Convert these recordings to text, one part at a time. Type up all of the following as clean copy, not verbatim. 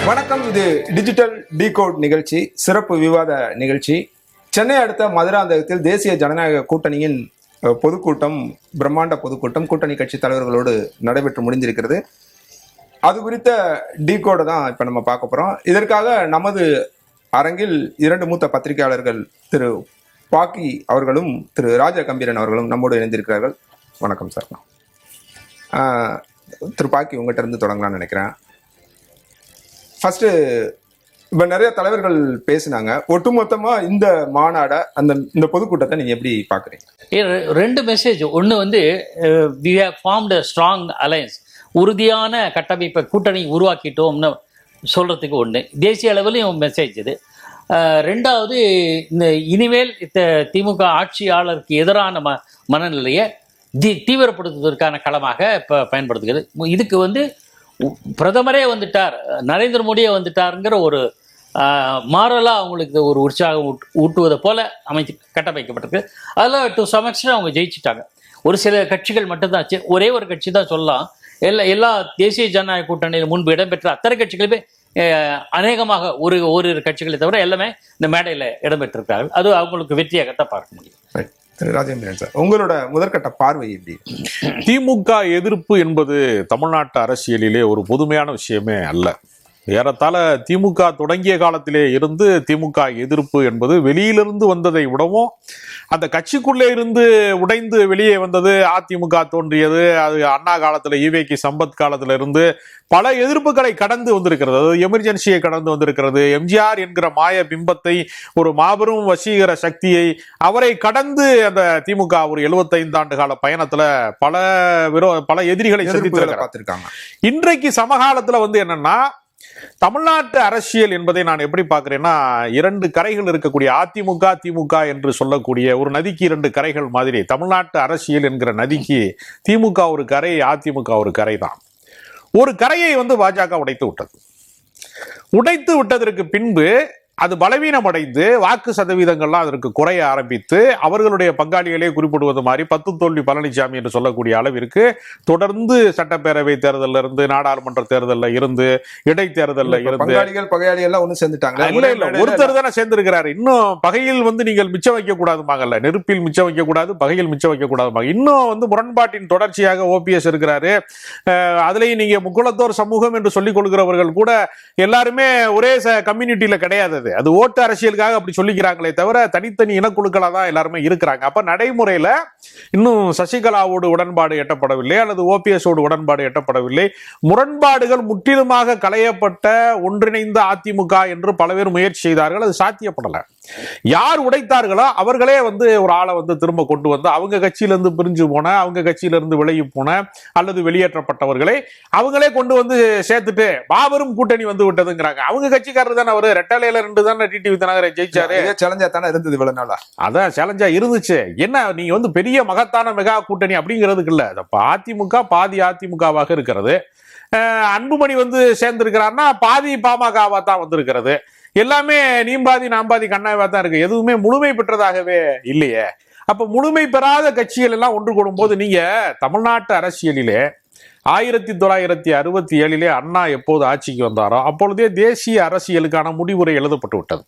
வணக்கம். இது digital decode நிகழ்ச்சி, சிறப்பு விவாத நிகழ்ச்சி. சென்னை அடுத்த மதுராந்தகத்தில் தேசிய ஜனநாயக கூட்டணியின் பொதுக்கூட்டம், பிரம்மாண்ட பொதுக்கூட்டம் கூட்டணி கட்சி தலைவர்களோடு நடைபெற்று முடிந்திருக்கிறது. அது குறித்த டிகோடை தான் இப்போ நம்ம பார்க்க போகிறோம். இதற்காக நமது அரங்கில் இரண்டு மூத்த பத்திரிகையாளர்கள் திரு பாக்கி அவர்களும் திரு ராஜா கம்பீரன் அவர்களும் நம்மோடு இணைந்திருக்கிறார்கள். வணக்கம் சார். திரு பாக்கி, உங்கள்கிட்ட இருந்து தொடங்கலாம்னு நினைக்கிறேன். ஃபர்ஸ்ட், இப்போ நிறைய தலைவர்கள் பேசினாங்க. ஒட்டுமொத்தமா இந்த மாநாட இந்த பொதுக்கூட்டத்தை நீங்க எப்படி பாக்குறீங்க? ரெண்டு மெசேஜ். ஒன்று வந்து we have formed a strong alliance, உறுதியான கட்டமைப்பை கூட்டணி உருவாக்கிட்டோம்னு சொல்றதுக்கு ஒன்று தேசிய அளவிலையும் மெசேஜ் இது. ரெண்டாவது, இந்த இனிமேல் திமுக ஆட்சியாளருக்கு எதிரான மனநிலையை தீவிரப்படுத்துவதற்கான களமாக இப்போ பயன்படுத்துகிறது. இதுக்கு வந்து பிரதமரே வந்துட்டார், நரேந்திர மோடியே வந்துட்டாருங்கிற ஒரு மாரலாக அவங்களுக்கு ஒரு உற்சாகம் ஊட்டுவதை போல கட்டமைக்கப்பட்டிருக்கு. அதில் டு சம் எக்ஸ்டென்ட் அவங்க ஜெயிச்சிட்டாங்க. ஒரு சில கட்சிகள் மட்டும்தான், ஒரே ஒரு கட்சி தான் சொல்லலாம், எல்லா தேசிய ஜனநாயக கூட்டணியில் முன்பு இடம்பெற்ற அத்தனை கட்சிகளுமே அநேகமாக ஒரு கட்சிகளை தவிர எல்லாமே இந்த மேடையில் இடம்பெற்றிருக்கார்கள். அது அவங்களுக்கு வெற்றியாகத்தான் பார்க்க முடியும். ராஜேந்திரன் சார், உங்களோட முதற்கட்ட பார்வை எப்படி? திமுக எதிர்ப்பு என்பது தமிழ்நாட்டு அரசியலிலே ஒரு புதுமையான விஷயமே அல்ல. ஏறத்தாழ திமுக தொடங்கிய காலத்திலே இருந்து திமுக எதிர்ப்பு என்பது வெளியிலிருந்து வந்ததை விடவும் அந்த கட்சிக்குள்ளே இருந்து உடைந்து வெளியே வந்தது. அதிமுக தோன்றியது அது அண்ணா காலத்துல, ஈவேகி சம்பத் காலத்துல இருந்து பல எதிர்ப்புகளை கடந்து வந்திருக்கிறது. அதாவது எமர்ஜென்சியை கடந்து வந்திருக்கிறது. எம்ஜிஆர் என்கிற மாய பிம்பத்தை, ஒரு மாபெரும் வசீகர சக்தியை, அவரை கடந்து அந்த திமுக ஒரு 75 ஆண்டு கால பயணத்துல பல எதிரிகளை பார்த்திருக்காங்க. இன்றைக்கு சமகாலத்துல வந்து என்னன்னா, தமிழ்நாட்டு அரசியல் என்பதை நான் எப்படி பார்க்கிறேன்னா, இரண்டு கரைகள் இருக்கக்கூடிய அதிமுக திமுக என்று சொல்லக்கூடிய ஒரு நதிக்கு இரண்டு கரைகள் மாதிரி தமிழ்நாட்டு அரசியல் என்கிற நதிக்கு திமுக ஒரு கரை, அதிமுக ஒரு கரை தான். ஒரு கரையை வந்து பாஜக உடைத்து விட்டதற்கு பின்பு அது பலவீனம் அடைந்து வாக்கு சதவீதங்கள்லாம் அதற்கு குறைய ஆரம்பித்து அவர்களுடைய பங்காளிகளே குறிப்பிடுவது மாதிரி 10 தோல்வி பழனிசாமி என்று சொல்லக்கூடிய அளவிற்கு தொடர்ந்து சட்டப்பேரவை தேர்தலில் இருந்து, நாடாளுமன்ற தேர்தலில் இருந்து, இடைத்தேர்தலில் இருந்து ஒருத்தர் தானே சேர்ந்திருக்கிறாரு. இன்னும் பகையில் வந்து நீங்கள் மிச்சம் வைக்க கூடாதுமாங்கல்ல, நெருப்பில் மிச்சம் வைக்க கூடாது, பகையில் மிச்சம் வைக்க கூடாதுமாங்க. இன்னும் வந்து முரண்பாட்டின் தொடர்ச்சியாக ஓபிஎஸ் இருக்கிறாரு. அதுலயும் நீங்க முக்குளத்தோர் சமூகம் என்று சொல்லிக் கொள்கிறவர்கள் கூட எல்லாருமே ஒரே கம்யூனிட்டியில கிடையாது. அது ஓட்டு அரசியலுக்காக அப்படி சொல்லிக்கிறாங்களே தவிர தனித்தனி இனக்குழுக்களா தான் எல்லாருமே இருக்கிறாங்க. அப்ப நடைமுறையில இன்னும் சசிகலாவோடு உடன்பாடு எட்டப்படவில்லை, அல்லது ஓபிஎஸோடு உடன்பாடு எட்டப்படவில்லை. முரண்பாடுகள் முற்றிலுமாக களையப்பட்ட ஒன்றிணைந்த அதிமுக என்று பல பேர் முயற்சி செய்தார்கள். அது சாத்தியப்படல. யார் உடைத்தார்களோ அவர்களே வந்து ஒரு ஆளை வந்து திரும்ப கொண்டு வந்து அவங்க கட்சியிலிருந்து பிரிஞ்சு போன, அவங்க கட்சியிலிருந்து விலகி போன அல்லது வெளியேற்றப்பட்டவர்களை அவங்களே கொண்டு வந்து சேர்த்துட்டு மாபெரும் கூட்டணி வந்து விட்டதுங்கிறாங்க. அவங்க கட்சிக்காரர் தானே அவரு, ரெட்டலையில ரெண்டு தானே டிடிவி தினகரன் ஜெயிச்சாரு. சேலஞ்சா தானே இருந்தது இவ்வளவு நாளா. அதான் சேலஞ்சா இருந்துச்சு. என்ன நீங்க வந்து பெரிய மகத்தான மெகா கூட்டணி அப்படிங்கிறதுக்கு இல்ல. அதிமுக பாதி அதிமுகவாக இருக்கிறது. அன்புமணி வந்து சேர்ந்திருக்கிறார்னா பாதி பாமகவா தான் வந்திருக்கிறது. எல்லாமே நீம்பாதி நாம்பாதி கண்ணாவா தான் இருக்கு. எதுவுமே முழுமை பெற்றதாகவே இல்லையே. அப்ப முழுமை பெறாத கட்சிகள் எல்லாம் ஒன்று கூடும் போது, நீங்க தமிழ்நாட்டு அரசியலிலே 1967 அண்ணா எப்போது ஆட்சிக்கு வந்தாரோ அப்பொழுதே தேசிய அரசியலுக்கான முடிவுரை எழுதப்பட்டு விட்டது.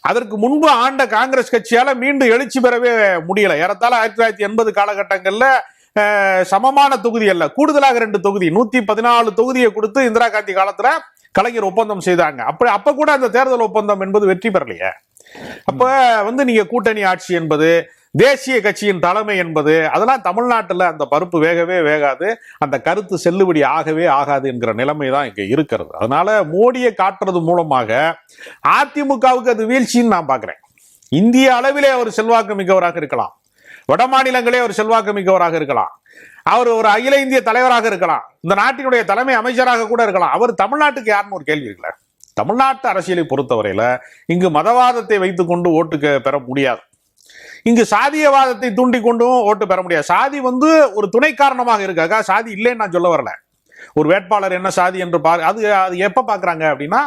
அதற்கு முன்பு ஆண்ட காங்கிரஸ் கட்சியால மீண்டும் எழுச்சி பெறவே முடியல. ஏறத்தாழ 1980 காலகட்டங்கள்ல சமமான தொகுதி அல்ல, கூடுதலாக 2 தொகுதி, 114 தொகுதியை கொடுத்து இந்திரா காந்தி காலத்துல கலைஞர் ஒப்பந்தம் செய்தாங்க. அப்ப கூட அந்த தேர்தல் ஒப்பந்தம் என்பது வெற்றி பெறலையே. அப்ப வந்து நீங்க கூட்டணி ஆட்சி என்பது, தேசிய கட்சியின் தலைமை என்பது, அதெல்லாம் தமிழ்நாட்டில் அந்த பருப்பு வேகவே வேகாது, அந்த கருத்து செல்லுபடி ஆகவே ஆகாது என்கிற நிலைமை தான் இங்க இருக்கிறது. அதனால மோடியை காட்டுறது மூலமாக அதிமுகவுக்கு அது வீழ்ச்சின்னு நான் பாக்குறேன். இந்திய அளவிலே அவர் செல்வாக்கு மிக்கவராக இருக்கலாம், வட மாநிலங்களே ஒரு செல்வாக்கு மிக்கவராக இருக்கலாம், அவர் ஒரு அகில இந்திய தலைவராக இருக்கலாம், இந்த நாட்டினுடைய தலைமை அமைச்சராக கூட இருக்கலாம். அவர் தமிழ்நாட்டுக்கு யாருன்னு ஒரு கேள்வி இருக்குல்ல. தமிழ்நாட்டு அரசியலை பொறுத்தவரையில இங்கு மதவாதத்தை வைத்துக் கொண்டு ஓட்டு பெற முடியாது. இங்கு சாதியவாதத்தை தூண்டி கொண்டும் ஓட்டு பெற முடியாது. சாதி வந்து ஒரு துணை காரணமாக இருக்காக, சாதி இல்லைன்னு நான் சொல்ல வரல. ஒரு வேட்பாளர் என்ன சாதி என்று அது எப்ப பாக்குறாங்க அப்படின்னா,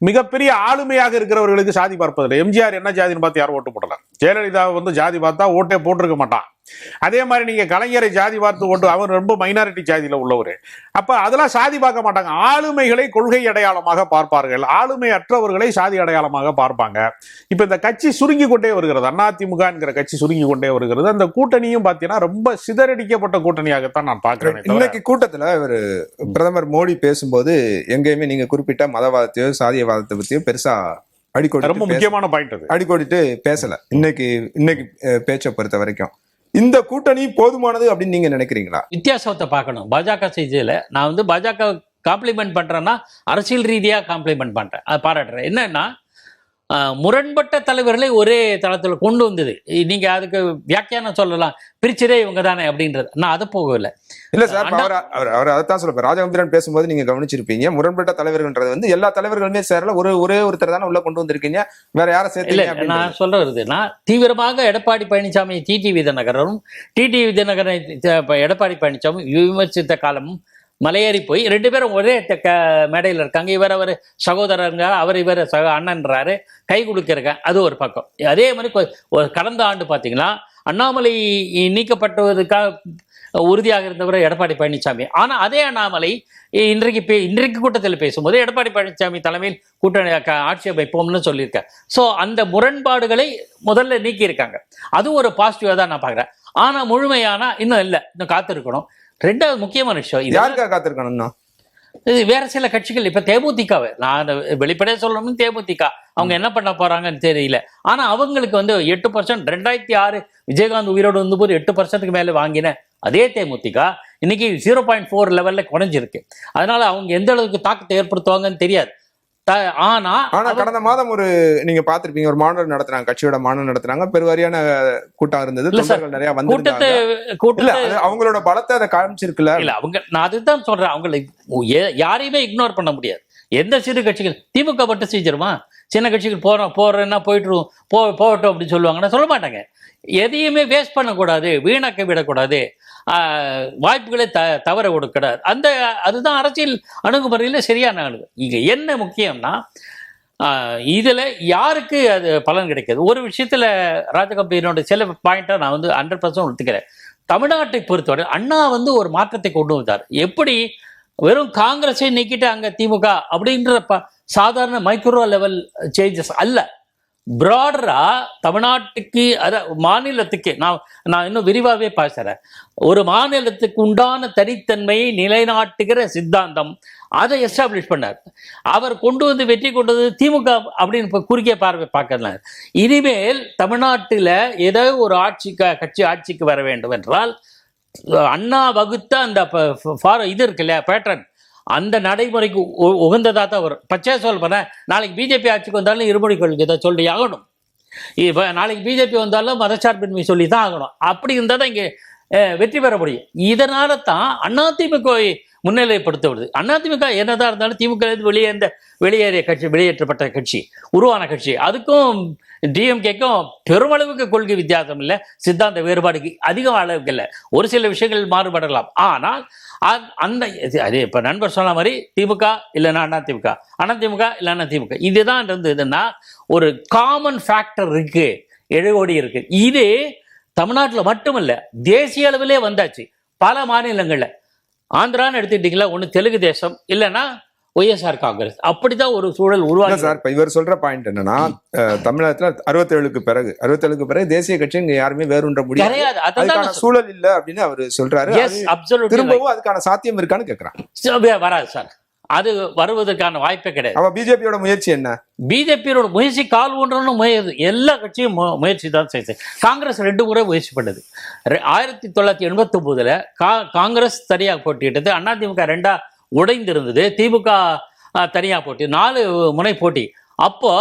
மிகப்பெரிய ஆளுமையாக இருக்கிறவர்களுக்கு சாதி பார்ப்பதில்லை. எம்ஜிஆர் என்ன ஜாதின்னு பார்த்து யாரும் ஓட்டு போடல. ஜெயலலிதா வந்து ஜாதி பார்த்தா ஓட்டே போட்டிருக்க மாட்டான். அதே மாதிரி நீங்க கலைஞரை ஜாதி பார்த்து ஓட்டு, அவர் ரொம்ப மைனாரிட்டி ஜாதியில உள்ளவர். அப்ப அதெல்லாம் சாதி பார்க்க மாட்டாங்க. ஆளுமைகளை கொள்கை அடையாளமாக பார்ப்பார்கள், ஆளுமை அற்றவர்களை சாதி அடையாளமாக பார்ப்பாங்க. இப்ப இந்த கட்சி சுருங்கி கொண்டே வருகிறது, அதிமுக என்கிற கட்சி சுருங்கி கொண்டே வருகிறது. அந்த கூட்டணியும் பாத்தீங்கன்னா ரொம்ப சிதறடிக்கப்பட்ட கூட்டணியாகத்தான் நான் பார்க்கிறேன். இன்னைக்கு கூட்டத்துல ஒரு பிரதமர் மோடி பேசும்போது எங்கேயுமே நீங்க குறிப்பிட்ட மதவாதத்தையோ சாதியவாதத்தை பத்தியோ பெருசா அடிக்கோடி, ரொம்ப முக்கியமான பாயிண்ட் அது, அடிக்கோடிட்டு பேசல. இன்னைக்கு பேச்சை பொறுத்த வரைக்கும் இந்த கூட்டணி போதுமானது அப்படின்னு நீங்க நினைக்கிறீங்களா? வித்தியாசத்தை பார்க்கணும். பாஜக செய்தியில நான் வந்து பாஜக காம்ப்ளிமெண்ட் பண்றேன்னா அரசியல் ரீதியா காம்ப்ளிமெண்ட் பண்றேன், அதை பாராட்டுறேன். என்னன்னா முரண்பட்ட தலைவர்களை ஒரே தளத்தில் கொண்டு வந்தது. நீங்க அதுக்கு வியாக்கியானம் சொல்லலாம், பிரிச்சதே இவங்க தானே அப்படின்றது. நான் அதை போகவில்லை. இல்ல சார், அவர் அதைத்தான் சொல்ல. ராஜகம்பீரன் பேசும்போது நீங்க கவனிச்சிருப்பீங்க, முரண்பட்ட தலைவர்கள்ன்றது வந்து எல்லா தலைவர்களுமே சேரல, ஒரே ஒருத்தர் தானே உள்ள கொண்டு வந்திருக்கீங்க, வேற யாரை சேர்த்து? நான் சொல்றது நான் தீவிரமாக எடப்பாடி பழனிசாமி டிடிவி தினகரனும் தினகரனை எடப்பாடி பழனிசாமி விமர்சித்த காலமும் மலையேறி போய் 2 பேரும் ஒரே மேடையில் இருக்காங்க. அவர் சகோதரருங்க, இவர் அண்ணன்றாரு, கை கொடுக்கிறங்க. அது ஒரு பக்கம். அதே மாதிரி கடந்த ஆண்டு பார்த்தீங்கன்னா அண்ணாமலை நீக்கப்பட்டதுக்காக உறுதியாக இருந்தவர் எடப்பாடி பழனிசாமி. ஆனால் அதே அண்ணாமலை இன்றைக்கு கூட்டத்தில் பேசும்போது எடப்பாடி பழனிசாமி தலைமையில் கூட்டணி ஆட்சி அமைப்போம்னு சொல்லியிருக்காங்க. ஸோ அந்த முரண்பாடுகளை முதல்ல நீக்கியிருக்காங்க. அதுவும் ஒரு பாசிட்டிவாக தான் நான் பார்க்குறேன். ஆனால் முழுமையானா இன்னும் இல்லை, இன்னும் காத்திருக்கணும். 2வது முக்கியமான விஷயம், யாருக்காக காத்திருக்கணும்னா வேற சில கட்சிகள் இப்ப தேமுதிகவை நான் வெளிப்படையா சொல்லணும்னு, தேமுதிக அவங்க என்ன பண்ண போறாங்கன்னு தெரியல. ஆனா அவங்களுக்கு வந்து 8%, 2006 விஜயகாந்த் உயிரோடு வந்தபோது 8%க்கு மேல வாங்கின அதே தேமுதிக இன்னைக்கு 0.4 லெவல்ல குறைஞ்சிருக்கு. அதனால அவங்க எந்த அளவுக்கு தாக்கத்தை ஏற்படுத்துவாங்கன்னு தெரியாது. ஆனா கடந்த மாதம் நீங்க பாத்திருப்பீங்க, ஒரு மாநாடு நடத்துறாங்க, கட்சியோட மாநாடு நடத்துறாங்க, பெருவாரியான கூட்டம் இருந்தது, தொண்டர்கள் நிறைய வந்து அவங்களோட பலத்தை அதை காமிச்சிருக்கல. இல்ல அவங்க, நான் அதுதான் சொல்றேன், அவங்களை யாரையுமே இக்னோர் பண்ண முடியாது. எந்த சிறு கட்சிகள், திமுக மட்டும் செஞ்சிருமா? சின்ன கட்சிகள் போறேன்னா போகட்டும் அப்படின்னு சொல்லுவாங்கன்னா சொல்ல மாட்டாங்க. எதையுமே வேஸ்ட் பண்ணக்கூடாது, வீணாக்க விடக்கூடாது, வாய்ப்புகளை தவற கொடுக்கூடாது. அதுதான் அரசியல் அணுகுமுறையில் சரியான அணுகு. இங்க என்ன முக்கியம்னா இதுல யாருக்கு அது பலன் கிடைக்காது. ஒரு விஷயத்துல ராஜகம்பீரனோட சில பாயிண்டா நான் வந்து 100% ஒத்துக்கிறேன். தமிழ்நாட்டை பொறுத்தவரை அண்ணா வந்து ஒரு மாற்றத்தை கொண்டு வந்தார். எப்படி வெறும் காங்கிரஸை நீக்கிட்டு அங்க திமுக அப்படின்ற சாதாரண மைக்ரோ லெவல் சேஞ்சஸ் அல்ல, பிராடரா தமிழ்நாட்டுக்கு மாநிலத்துக்கு நான் இன்னும் விரிவாகவே பேசுறேன். ஒரு மாநிலத்துக்கு உண்டான தனித்தன்மையை நிலைநாட்டுகிற சித்தாந்தம், அதை எஸ்டாப்ளிஷ் பண்ணார். அவர் கொண்டு வந்து வெற்றி கொண்டது திமுக அப்படின்னு குறுகிய பார்வை பார்க்கலாம். இனிமேல் தமிழ்நாட்டில் ஏதோ ஒரு கட்சி ஆட்சிக்கு வர வேண்டும் என்றால் அண்ணா வகுத்த அந்த இது இருக்கு இல்லையா, பேட்டர்ன், அந்த நடைமுறைக்கு உகந்ததாக தான் வரும். பச்சையா சொல்ல போனா நாளைக்கு பிஜேபி ஆட்சிக்கு வந்தாலும் இருமொழி கொள்கை தான் சொல்லி ஆகணும். இப்போ நாளைக்கு பிஜேபி வந்தாலும் மதச்சார்பின்மை சொல்லி தான் ஆகணும். அப்படி இருந்தால் தான் இங்கே வெற்றி பெற முடியும். இதனால தான் அதிமுக முன்னிலைப்படுத்துவது. அதிமுக என்னதான் இருந்தாலும் திமுக வெளியேறிய கட்சி, வெளியேற்றப்பட்ட கட்சி, உருவான கட்சி, அதுக்கும் டிஎம்கேக்கும் பெருமளவுக்கு கொள்கை வித்தியாசம் இல்லை, சித்தாந்த வேறுபாடுக்கு அதிக அளவுக்கு இல்லை. ஒரு சில விஷயங்கள் மாறுபடலாம். ஆனால் அந்த அதே இப்போ நண்பர் சொன்ன மாதிரி திமுக இல்லைன்னா அதிமுக, அதிமுக இல்லைன்னா திமுக, இதுதான் இருந்ததுன்னா ஒரு காமன் ஃபேக்டர் இருக்கு, எழுகோடி இருக்கு. இது தமிழ்நாட்டில் மட்டுமல்ல, தேசிய அளவிலே வந்தாச்சு. பல மாநிலங்களில் ஆந்திரான்னு எடுத்துக்கிட்டீங்களா, ஒன்று தெலுங்கு தேசம் இல்லைன்னா ஒய்எஸ்ஆர் காங்கிரஸ், அப்படிதான் ஒரு சூழல் உருவாங்க சார். இப்ப இவர் சொல்ற பாயிண்ட் என்னன்னா, தமிழகத்துல 67க்கு பிறகு தேசிய கட்சி இங்க யாருமே வேறுன்ற முடியாது, அதுக்கான சூழல் இல்ல அப்படின்னு அவரு சொல்றாரு. திரும்பவும் அதுக்கான சாத்தியம் இருக்கான்னு கேக்குறான். வராது சார், அது வருவதற்கான வாய்ப்பே கிடையாது. அவ பிஜேபியோட முயற்சி என்ன? பிஜேபியோட முயற்சி கால் ஊன்றணும் முயற்சி, எல்லா கட்சியும் முயற்சி தான் செய்யுது. காங்கிரஸ் 2 முறை முயற்சி பண்ணது. 1989 காங்கிரஸ் தனியாக போட்டியிட்டது, அதிமுக 2ஆ உடைந்திருந்தது, திமுக தனியாக போட்டி, 4 முறை போட்டி. அப்போ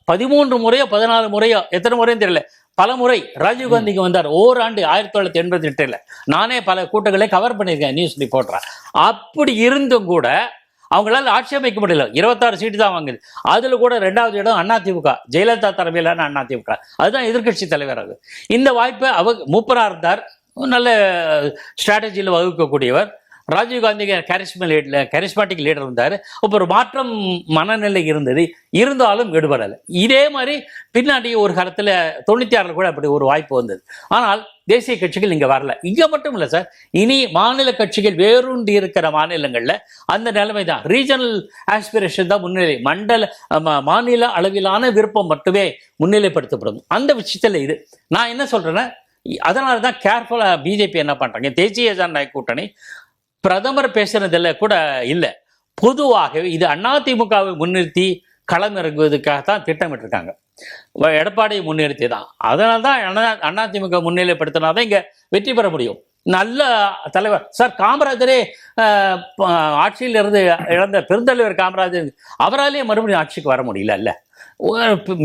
13 முறையோ 14 முறையோ எத்தனை முறையும் தெரியல, பல முறை ராஜீவ்காந்திக்கு வந்தார். ஓராண்டு 1988 நானே பல கூட்டங்களை கவர் பண்ணியிருக்கேன், நியூஸ் ரிப்போர்ட்டரா. அப்படி இருந்தும் கூட அவங்களால ஆட்சி அமைக்க முடியல. 26 சீட்டு தான் வாங்குது. அதுல கூட 2வது இடம் அதிமுக, ஜெயலலிதா தலைமையிலான அதிமுக, அதுதான் எதிர்கட்சி தலைவராக. இந்த வாய்ப்பை மூப்பராக இருந்தார், நல்ல ஸ்ட்ராட்டஜியில் வகுக்கக்கூடியவர். ராஜீவ்காந்தி கரிஸ்மாட்டிக் லீடர் இருந்தார். அப்போ ஒரு மாற்றம் மனநிலை இருந்தது, இருந்தாலும் எடுபடலை. இதே மாதிரி பின்னாடி ஒரு காலத்தில் 96 கூட அப்படி ஒரு வாய்ப்பு வந்தது. ஆனால் தேசிய கட்சிகள் இங்கே வரல. இங்கே மட்டும் இல்லை சார், இனி மாநில கட்சிகள் வேரூன்றி இருக்கிற மாநிலங்களில் அந்த நிலைமை தான். ரீஜனல் ஆஸ்பிரேஷன் தான் முன்னிலை, மாநில அளவிலான விருப்பம் மட்டுமே முன்னிலைப்படுத்தப்படும். அந்த விஷயத்தில் இது நான் என்ன சொல்றேன்னா, அதனால தான் கேர்ஃபுல்லாக பிஜேபி என்ன பண்றாங்க, தேசிய ஜனநாயக கூட்டணி பிரதமர் பேசுறதில்ல கூட இல்லை, பொதுவாகவே இது அதிமுகவை முன்னிறுத்தி களமிறங்குவதற்காகத்தான் திட்டமிட்டிருக்காங்க. எடப்பாடியை முன்னிறுத்தி தான். அதனால தான் அதிமுக முன்னிலைப்படுத்தினாதான் இங்க வெற்றி பெற முடியும். நல்ல தலைவர் சார், காமராஜரே ஆட்சியில் இருந்து இழந்த பெருந்தலைவர் காமராஜர், அவராலேயே மறுபடியும் ஆட்சிக்கு வர முடியல. இல்ல,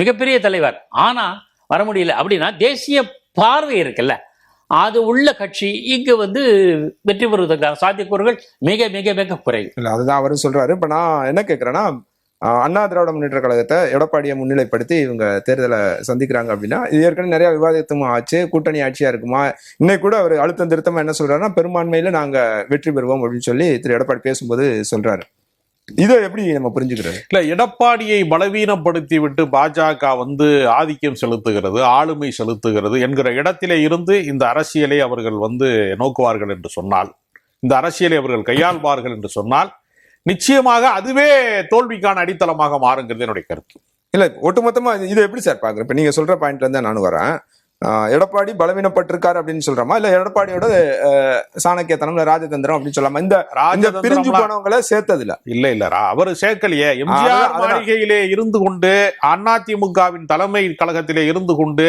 மிகப்பெரிய தலைவர், ஆனா வர முடியல. அப்படின்னா தேசிய பார்வை இருக்குல்ல, அது உள்ள கட்சி இங்க வெற்றி பெறுவதற்கான சாத்தியக்கூறுகள் மிக மிக மிக குறைவு. இல்ல, அதுதான் அவரும் சொல்றாரு. இப்ப நான் என்ன கேட்கிறேன்னா, அண்ணா திராவிட முன்னேற்ற கழகத்தை எடப்பாடியை முன்னிலைப்படுத்தி இவங்க தேர்தலை சந்திக்கிறாங்க அப்படின்னா, இது ஏற்கனவே நிறைய விவாதத்தும் ஆச்சு. கூட்டணி ஆட்சியா இருக்குமா? இன்னைக்கு கூட அவர் அழுத்தம் திருத்தமா என்ன சொல்றாருன்னா, பெரும்பான்மையில நாங்க வெற்றி பெறுவோம் அப்படின்னு சொல்லி திரு எடப்பாடி பேசும்போது சொல்றாரு. இதை எப்படி நம்ம புரிஞ்சுக்கிறது? இல்ல, எடப்பாடியை பலவீனப்படுத்தி விட்டு பாஜக ஆதிக்கம் செலுத்துகிறது, ஆளுமை செலுத்துகிறது என்கிற இடத்திலே இருந்து இந்த அரசியலை அவர்கள் நோக்குவார்கள் என்று சொன்னால், இந்த அரசியலை அவர்கள் கையாள்வார்கள் என்று சொன்னால், நிச்சயமாக அதுவே தோல்விக்கான அடித்தளமாக மாறுங்கிறது என்னுடைய கருத்து. இல்ல, ஒட்டுமொத்தமா இதை எப்படி சார் பாக்குறேன்? இப்ப நீங்க சொல்ற பாயிண்ட்ல இருந்து நானும் வரேன். எடப்பாடி பலவீனப்பட்டிருக்காரு அப்படின்னு சொல்றோமா, இல்ல எடப்பாடியோட சாணக்கியத்தனம் ராஜதந்திரம் அப்படின்னு சொல்லாமா? இந்த பிரிஞ்சு போனவங்களை சேர்த்ததுல இல்ல அவரு சேர்க்கலையே. எம்ஜிஆர் மாளிகையிலே இருந்து கொண்டு அதிமுகவின் தலைமை கழகத்திலே இருந்து கொண்டு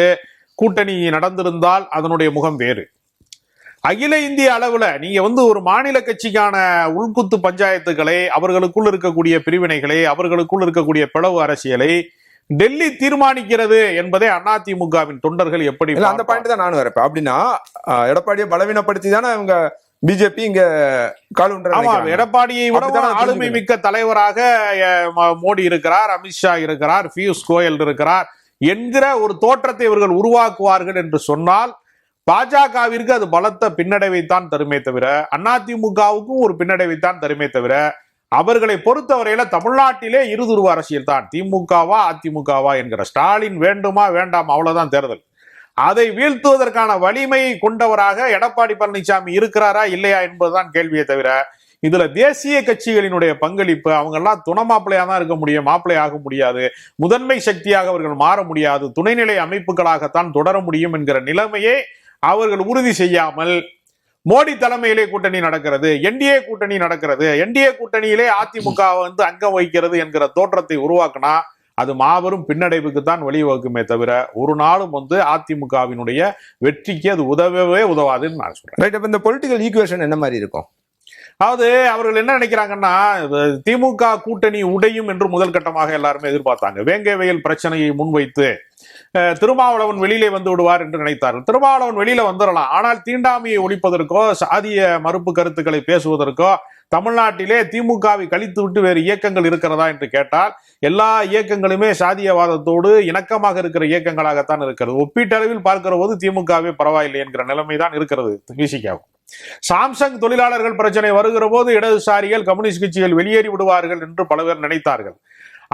கூட்டணி நடந்திருந்தால் அதனுடைய முகம் வேறு. அகில இந்திய அளவுல நீங்க ஒரு மாநில கட்சிக்கான உள்குத்து பஞ்சாயத்துக்களை, அவர்களுக்குள் இருக்கக்கூடிய பிரிவினைகளை, அவர்களுக்குள் இருக்கக்கூடிய பிளவு அரசியலை டெல்லி தீர்மானிக்கிறது என்பதை அதிமுகவின் தொண்டர்கள் எப்படி? அந்த பாயிண்ட் தான் நானும் வரப்ப. அப்படின்னா எடப்பாடியை பலவீனப்படுத்தி தானே அவங்க பிஜேபி இங்க எடப்பாடியை விட ஆளுமை மிக்க தலைவராக மோடி இருக்கிறார், அமித்ஷா இருக்கிறார், பியூஷ் கோயல் இருக்கிறார் என்கிற ஒரு தோற்றத்தை இவர்கள் உருவாக்குவார்கள் என்று சொன்னால், பாஜகவிற்கு அது பலத்த பின்னடைவைத்தான் தருமே தவிர, அதிமுகவுக்கும் ஒரு பின்னடைவைத்தான் தருமே தவிர, அவர்களை பொறுத்தவரையில தமிழ்நாட்டிலே இருதுருவ அரசியல் தான். திமுகவா அதிமுகவா என்கிற ஸ்டாலின் வேண்டுமா வேண்டாம், அவ்வளவுதான் தேர்தல். அதை வீழ்த்துவதற்கான வலிமையை கொண்டவராக எடப்பாடி பழனிசாமி இருக்கிறாரா இல்லையா என்பதுதான் கேள்வியை தவிர, இதுல தேசிய கட்சிகளினுடைய பங்களிப்பு, அவங்க எல்லாம் துணை மாப்பிள்ளையா தான் இருக்க முடியும், மாப்பிள்ளை ஆக முடியாது, முதன்மை சக்தியாக அவர்கள் மாற முடியாது, துணைநிலை அமைப்புகளாகத்தான் தொடர முடியும் என்கிற நிலைமையை அவர்கள் உறுதி செய்யாமல், மோடி தலைமையிலே கூட்டணி நடக்கிறது, என்டிஏ கூட்டணி நடக்கிறது, என்டிஏ கூட்டணியிலே அதிமுக அங்கம் வகிக்கிறது என்கிற தோற்றத்தை உருவாக்கினா அது மாபெரும் பின்னடைவுக்கு தான் வழிவகுக்குமே தவிர, ஒரு நாளும் அதிமுகவினுடைய வெற்றிக்கு அது உதவவே உதவாதுன்னு நான் சொல்றேன். ரைட். அப்ப இந்த பொலிட்டிக்கல் ஈக்குவேஷன் என்ன மாதிரி இருக்கும்? அதாவது அவர்கள் என்ன நினைக்கிறாங்கன்னா, திமுக கூட்டணி உடையும் என்று முதல் கட்டமாக எல்லாருமே எதிர்பார்த்தாங்க. வேங்கை வயல் பிரச்சனையை முன்வைத்து திருமாவளவன் வெளியிலே வந்து விடுவார் என்று நினைத்தார்கள். திருமாவளவன் வெளியில வந்துடலாம், ஆனால் தீண்டாமையை ஒழிப்பதற்கோ சாதிய மறுப்பு கருத்துக்களை பேசுவதற்கோ தமிழ்நாட்டிலே திமுகவை கழித்து விட்டு வேறு இயக்கங்கள் இருக்கிறதா என்று கேட்டால், எல்லா இயக்கங்களுமே சாதியவாதத்தோடு இணக்கமாக இருக்கிற இயக்கங்களாகத்தான் இருக்கிறது. ஒப்பீட்டளவில் பார்க்கிற போது திமுகவே பரவாயில்லை என்கிற நிலைமை தான் இருக்கிறது விசிகாவும். சாம்சங் தொழிலாளர்கள் பிரச்சனை வருகிற போது இடதுசாரிகள், கம்யூனிஸ்ட் கட்சிகள் வெளியேறி விடுவார்கள் என்று பல பேர் நினைத்தார்கள்.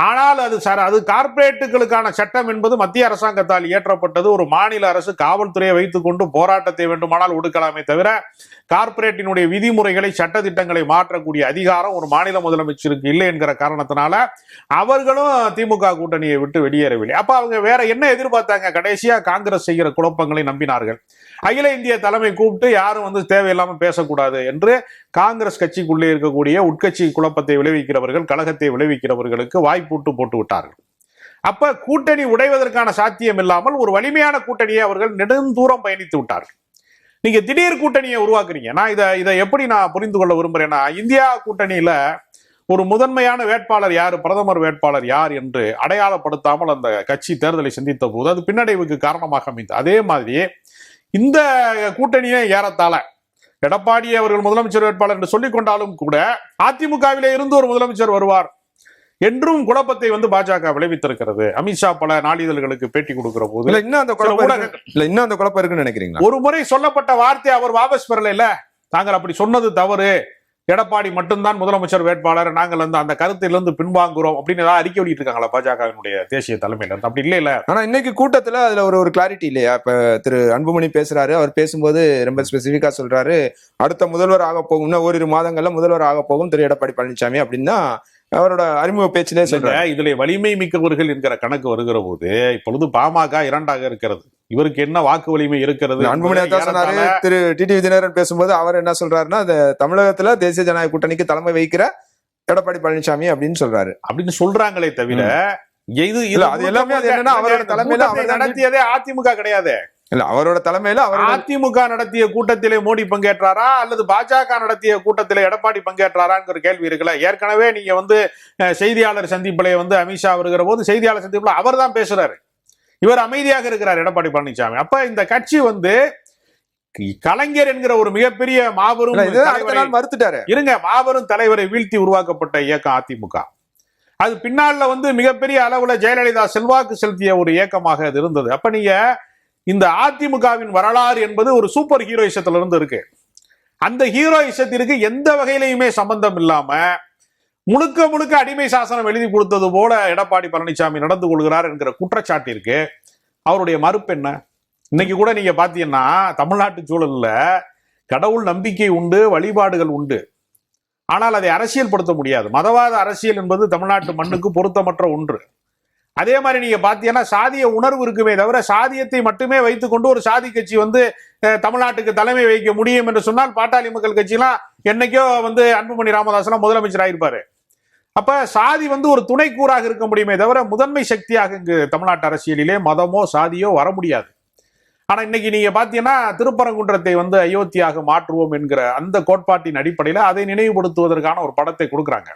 ஆனால் அது கார்ப்பரேட்டுகளுக்கான சட்டம் என்பது மத்திய அரசாங்கத்தால் இயற்றப்பட்டது. ஒரு மாநில அரசு காவல்துறையை வைத்துக் கொண்டு போராட்டத்தை வேண்டுமானால் ஒடுக்கலாமே தவிர, கார்ப்பரேட்டினுடைய விதிமுறைகளை, சட்ட திட்டங்களை மாற்றக்கூடிய அதிகாரம் ஒரு மாநில முதலமைச்சருக்கு இல்லை என்கிற காரணத்தினால அவர்களும் திமுக கூட்டணியை விட்டு வெளியேறவில்லை. அப்ப அவங்க வேற என்ன எதிர்பார்த்தாங்க? கடைசியா காங்கிரஸ் செய்கிற குழப்பங்களை நம்பினார்கள். அகில இந்திய தலைமை கூப்பிட்டு யாரும் தேவையில்லாம பேசக்கூடாது என்று காங்கிரஸ் கட்சிக்குள்ளே இருக்கக்கூடிய உட்கட்சி குழப்பத்தை விளைவிக்கிறவர்கள், கழகத்தை விளைவிக்கிறவர்களுக்கு வாய்ப்பூட்டு போட்டு விட்டார்கள். அப்ப கூட்டணி உடைவதற்கான சாத்தியம் இல்லாமல் ஒரு வலிமையான கூட்டணியை அவர்கள் நெடுந்தூரம் பயணித்து விட்டார்கள். நீங்க திடீர் கூட்டணியை உருவாக்குறீங்க. நான் இதை எப்படி நான் புரிந்து கொள்ள விரும்புறேன்னா, இந்தியா கூட்டணியில ஒரு முதன்மையான வேட்பாளர் யார், பிரதமர் வேட்பாளர் யார் என்று அடையாளப்படுத்தாமல் அந்த கட்சி தேர்தலை சந்தித்த போது அது பின்னடைவுக்கு காரணமாக அமைந்தது. அதே மாதிரியே இந்த கூட்டணியை ஏறத்தாழ எடப்பாடி அவர்கள் முதலமைச்சர் வேட்பாளர் என்று சொல்லிக் கொண்டாலும் கூட அதிமுகவிலே இருந்து ஒரு முதலமைச்சர் வருவார் என்றும் குழப்பத்தை பாஜக விளைவித்திருக்கிறது. அமித்ஷா பல நாளிதழ்களுக்கு பேட்டி கொடுக்கிற போது இன்னும் அந்த குழப்பம் இருக்குன்னு நினைக்கிறீங்களா? ஒரு முறை சொல்லப்பட்ட வார்த்தை அவர் வாபஸ் பெறல, தாங்கள் அப்படி சொன்னது தவறு, எடப்பாடி மட்டும்தான் முதலமைச்சர் வேட்பாளர், நாங்கள் வந்து அந்த கருத்திலிருந்து பின்வாங்குறோம் அப்படின்னு ஏதாவது அறிக்கை வெளியிட்டு இருக்காங்களா பாஜகவினுடைய தேசிய தலைமையில இருந்து? அப்படி இல்ல. ஆனா இன்னைக்கு கூட்டத்துல அதுல ஒரு கிளாரிட்டி இல்லையா? இப்ப திரு அன்புமணி பேசுறாரு, அவர் பேசும்போது ரொம்ப ஸ்பெசிபிக்கா சொல்றாரு, அடுத்த முதல்வர் ஆக போகும்னா ஓரிரு மாதங்கள்ல முதல்வர் ஆக போகும் திரு எடப்பாடி பழனிசாமி அப்படின்னா அவரோட அறிமுக பேச்சிலே சொல்றாரு. இதுல வலிமை மிக்கவர்கள் என்கிற கணக்கு வருகிற போது இப்பொழுது பாமக 2ஆக இருக்கிறது. இவருக்கு என்ன வாக்கு வலிமை இருக்கிறது? அன்புமணி தான் சொன்னாரு. திரு டிடிவி தினகரன் பேசும்போது அவர் என்ன சொல்றாருன்னா, தமிழகத்துல தேசிய ஜனநாயக கூட்டணிக்கு தலைமை வைக்கிற எடப்பாடி பழனிசாமி அப்படின்னு சொல்றாரு. அப்படின்னு சொல்றாங்களே தவிர இது அது எல்லாமே அது என்னன்னா அவரோட தலைமையில அவர் நடத்தியதே அதிமுக கிடையாது. இல்ல அவரோட தலைமையில அதிமுக நடத்திய கூட்டத்திலே மோடி பங்கேற்றாரா அல்லது பாஜக நடத்திய கூட்டத்திலே எடப்பாடி பங்கேற்றாரான்னு ஒரு கேள்வி இருக்குல்ல. ஏற்கனவே நீங்க வந்து செய்தியாளர் சந்திப்பிலே வந்து அமித்ஷா வருகிற போது செய்தியாளர் சந்திப்புல அவர் தான் பேசுறாரு, இவர் அமைதியாக இருக்கிறார் எடப்பாடி பழனிசாமி. அப்ப இந்த கட்சி வந்து கலைஞர் என்கிற ஒரு மிகப்பெரிய மாபெரும் மறுத்துட்டாரு இருங்க மாபெரும் தலைவரை வீழ்த்தி உருவாக்கப்பட்ட இயக்கம் அதிமுக. அது பின்னால வந்து மிகப்பெரிய அளவுல ஜெயலலிதா செல்வாக்கு செலுத்திய ஒரு இயக்கமாக அது இருந்தது. அப்ப நீங்க இந்த அதிமுகவின் வரலாறு என்பது ஒரு சூப்பர் ஹீரோயிசத்துல இருந்து இருக்கு. அந்த ஹீரோயிசத்திற்கு எந்த வகையிலையுமே சம்பந்தம் இல்லாம முழுக்க முழுக்க அடிமை சாசனம் எழுதி கொடுத்தது போல எடப்பாடி பழனிசாமி நடந்து கொள்கிறார் என்கிற குற்றச்சாட்டிற்கு அவருடைய மறுப்பு என்ன? இன்னைக்கு கூட நீங்க பாத்தீங்கன்னா தமிழ்நாட்டு சூழல்ல கடவுள் நம்பிக்கை உண்டு, வழிபாடுகள் உண்டு, ஆனால் அதை அரசியல் படுத்த முடியாது. மதவாத அரசியல் என்பது தமிழ்நாட்டு மண்ணுக்கு பொருத்தமற்ற ஒன்று. அதே மாதிரி நீங்க பாத்தீங்கன்னா சாதிய உணர்வு இருக்குமே தவிர சாதியத்தை மட்டுமே வைத்துக்கொண்டு ஒரு சாதி கட்சி வந்து தமிழ்நாட்டுக்கு தலைமை வைக்க முடியும் என்று சொன்னால் பாட்டாளி மக்கள் கட்சியெல்லாம் என்னைக்கோ வந்து அன்புமணி ராமதாஸ் முதலமைச்சர் ஆயிருப்பாரு. அப்ப சாதி வந்து ஒரு துணை கூறாக இருக்க முடியுமே தவிர முதன்மை சக்தியாக இங்கு தமிழ்நாட்டு அரசியலிலே மதமோ சாதியோ வர முடியாது. ஆனா இன்னைக்கு நீங்க பாத்தீங்கன்னா திருப்பரங்குன்றத்தை வந்து அயோத்தியாக மாற்றுவோம் என்கிற அந்த கோட்பாட்டின் அடிப்படையில அதை நினைவுபடுத்துவதற்கான ஒரு படத்தை கொடுக்குறாங்க.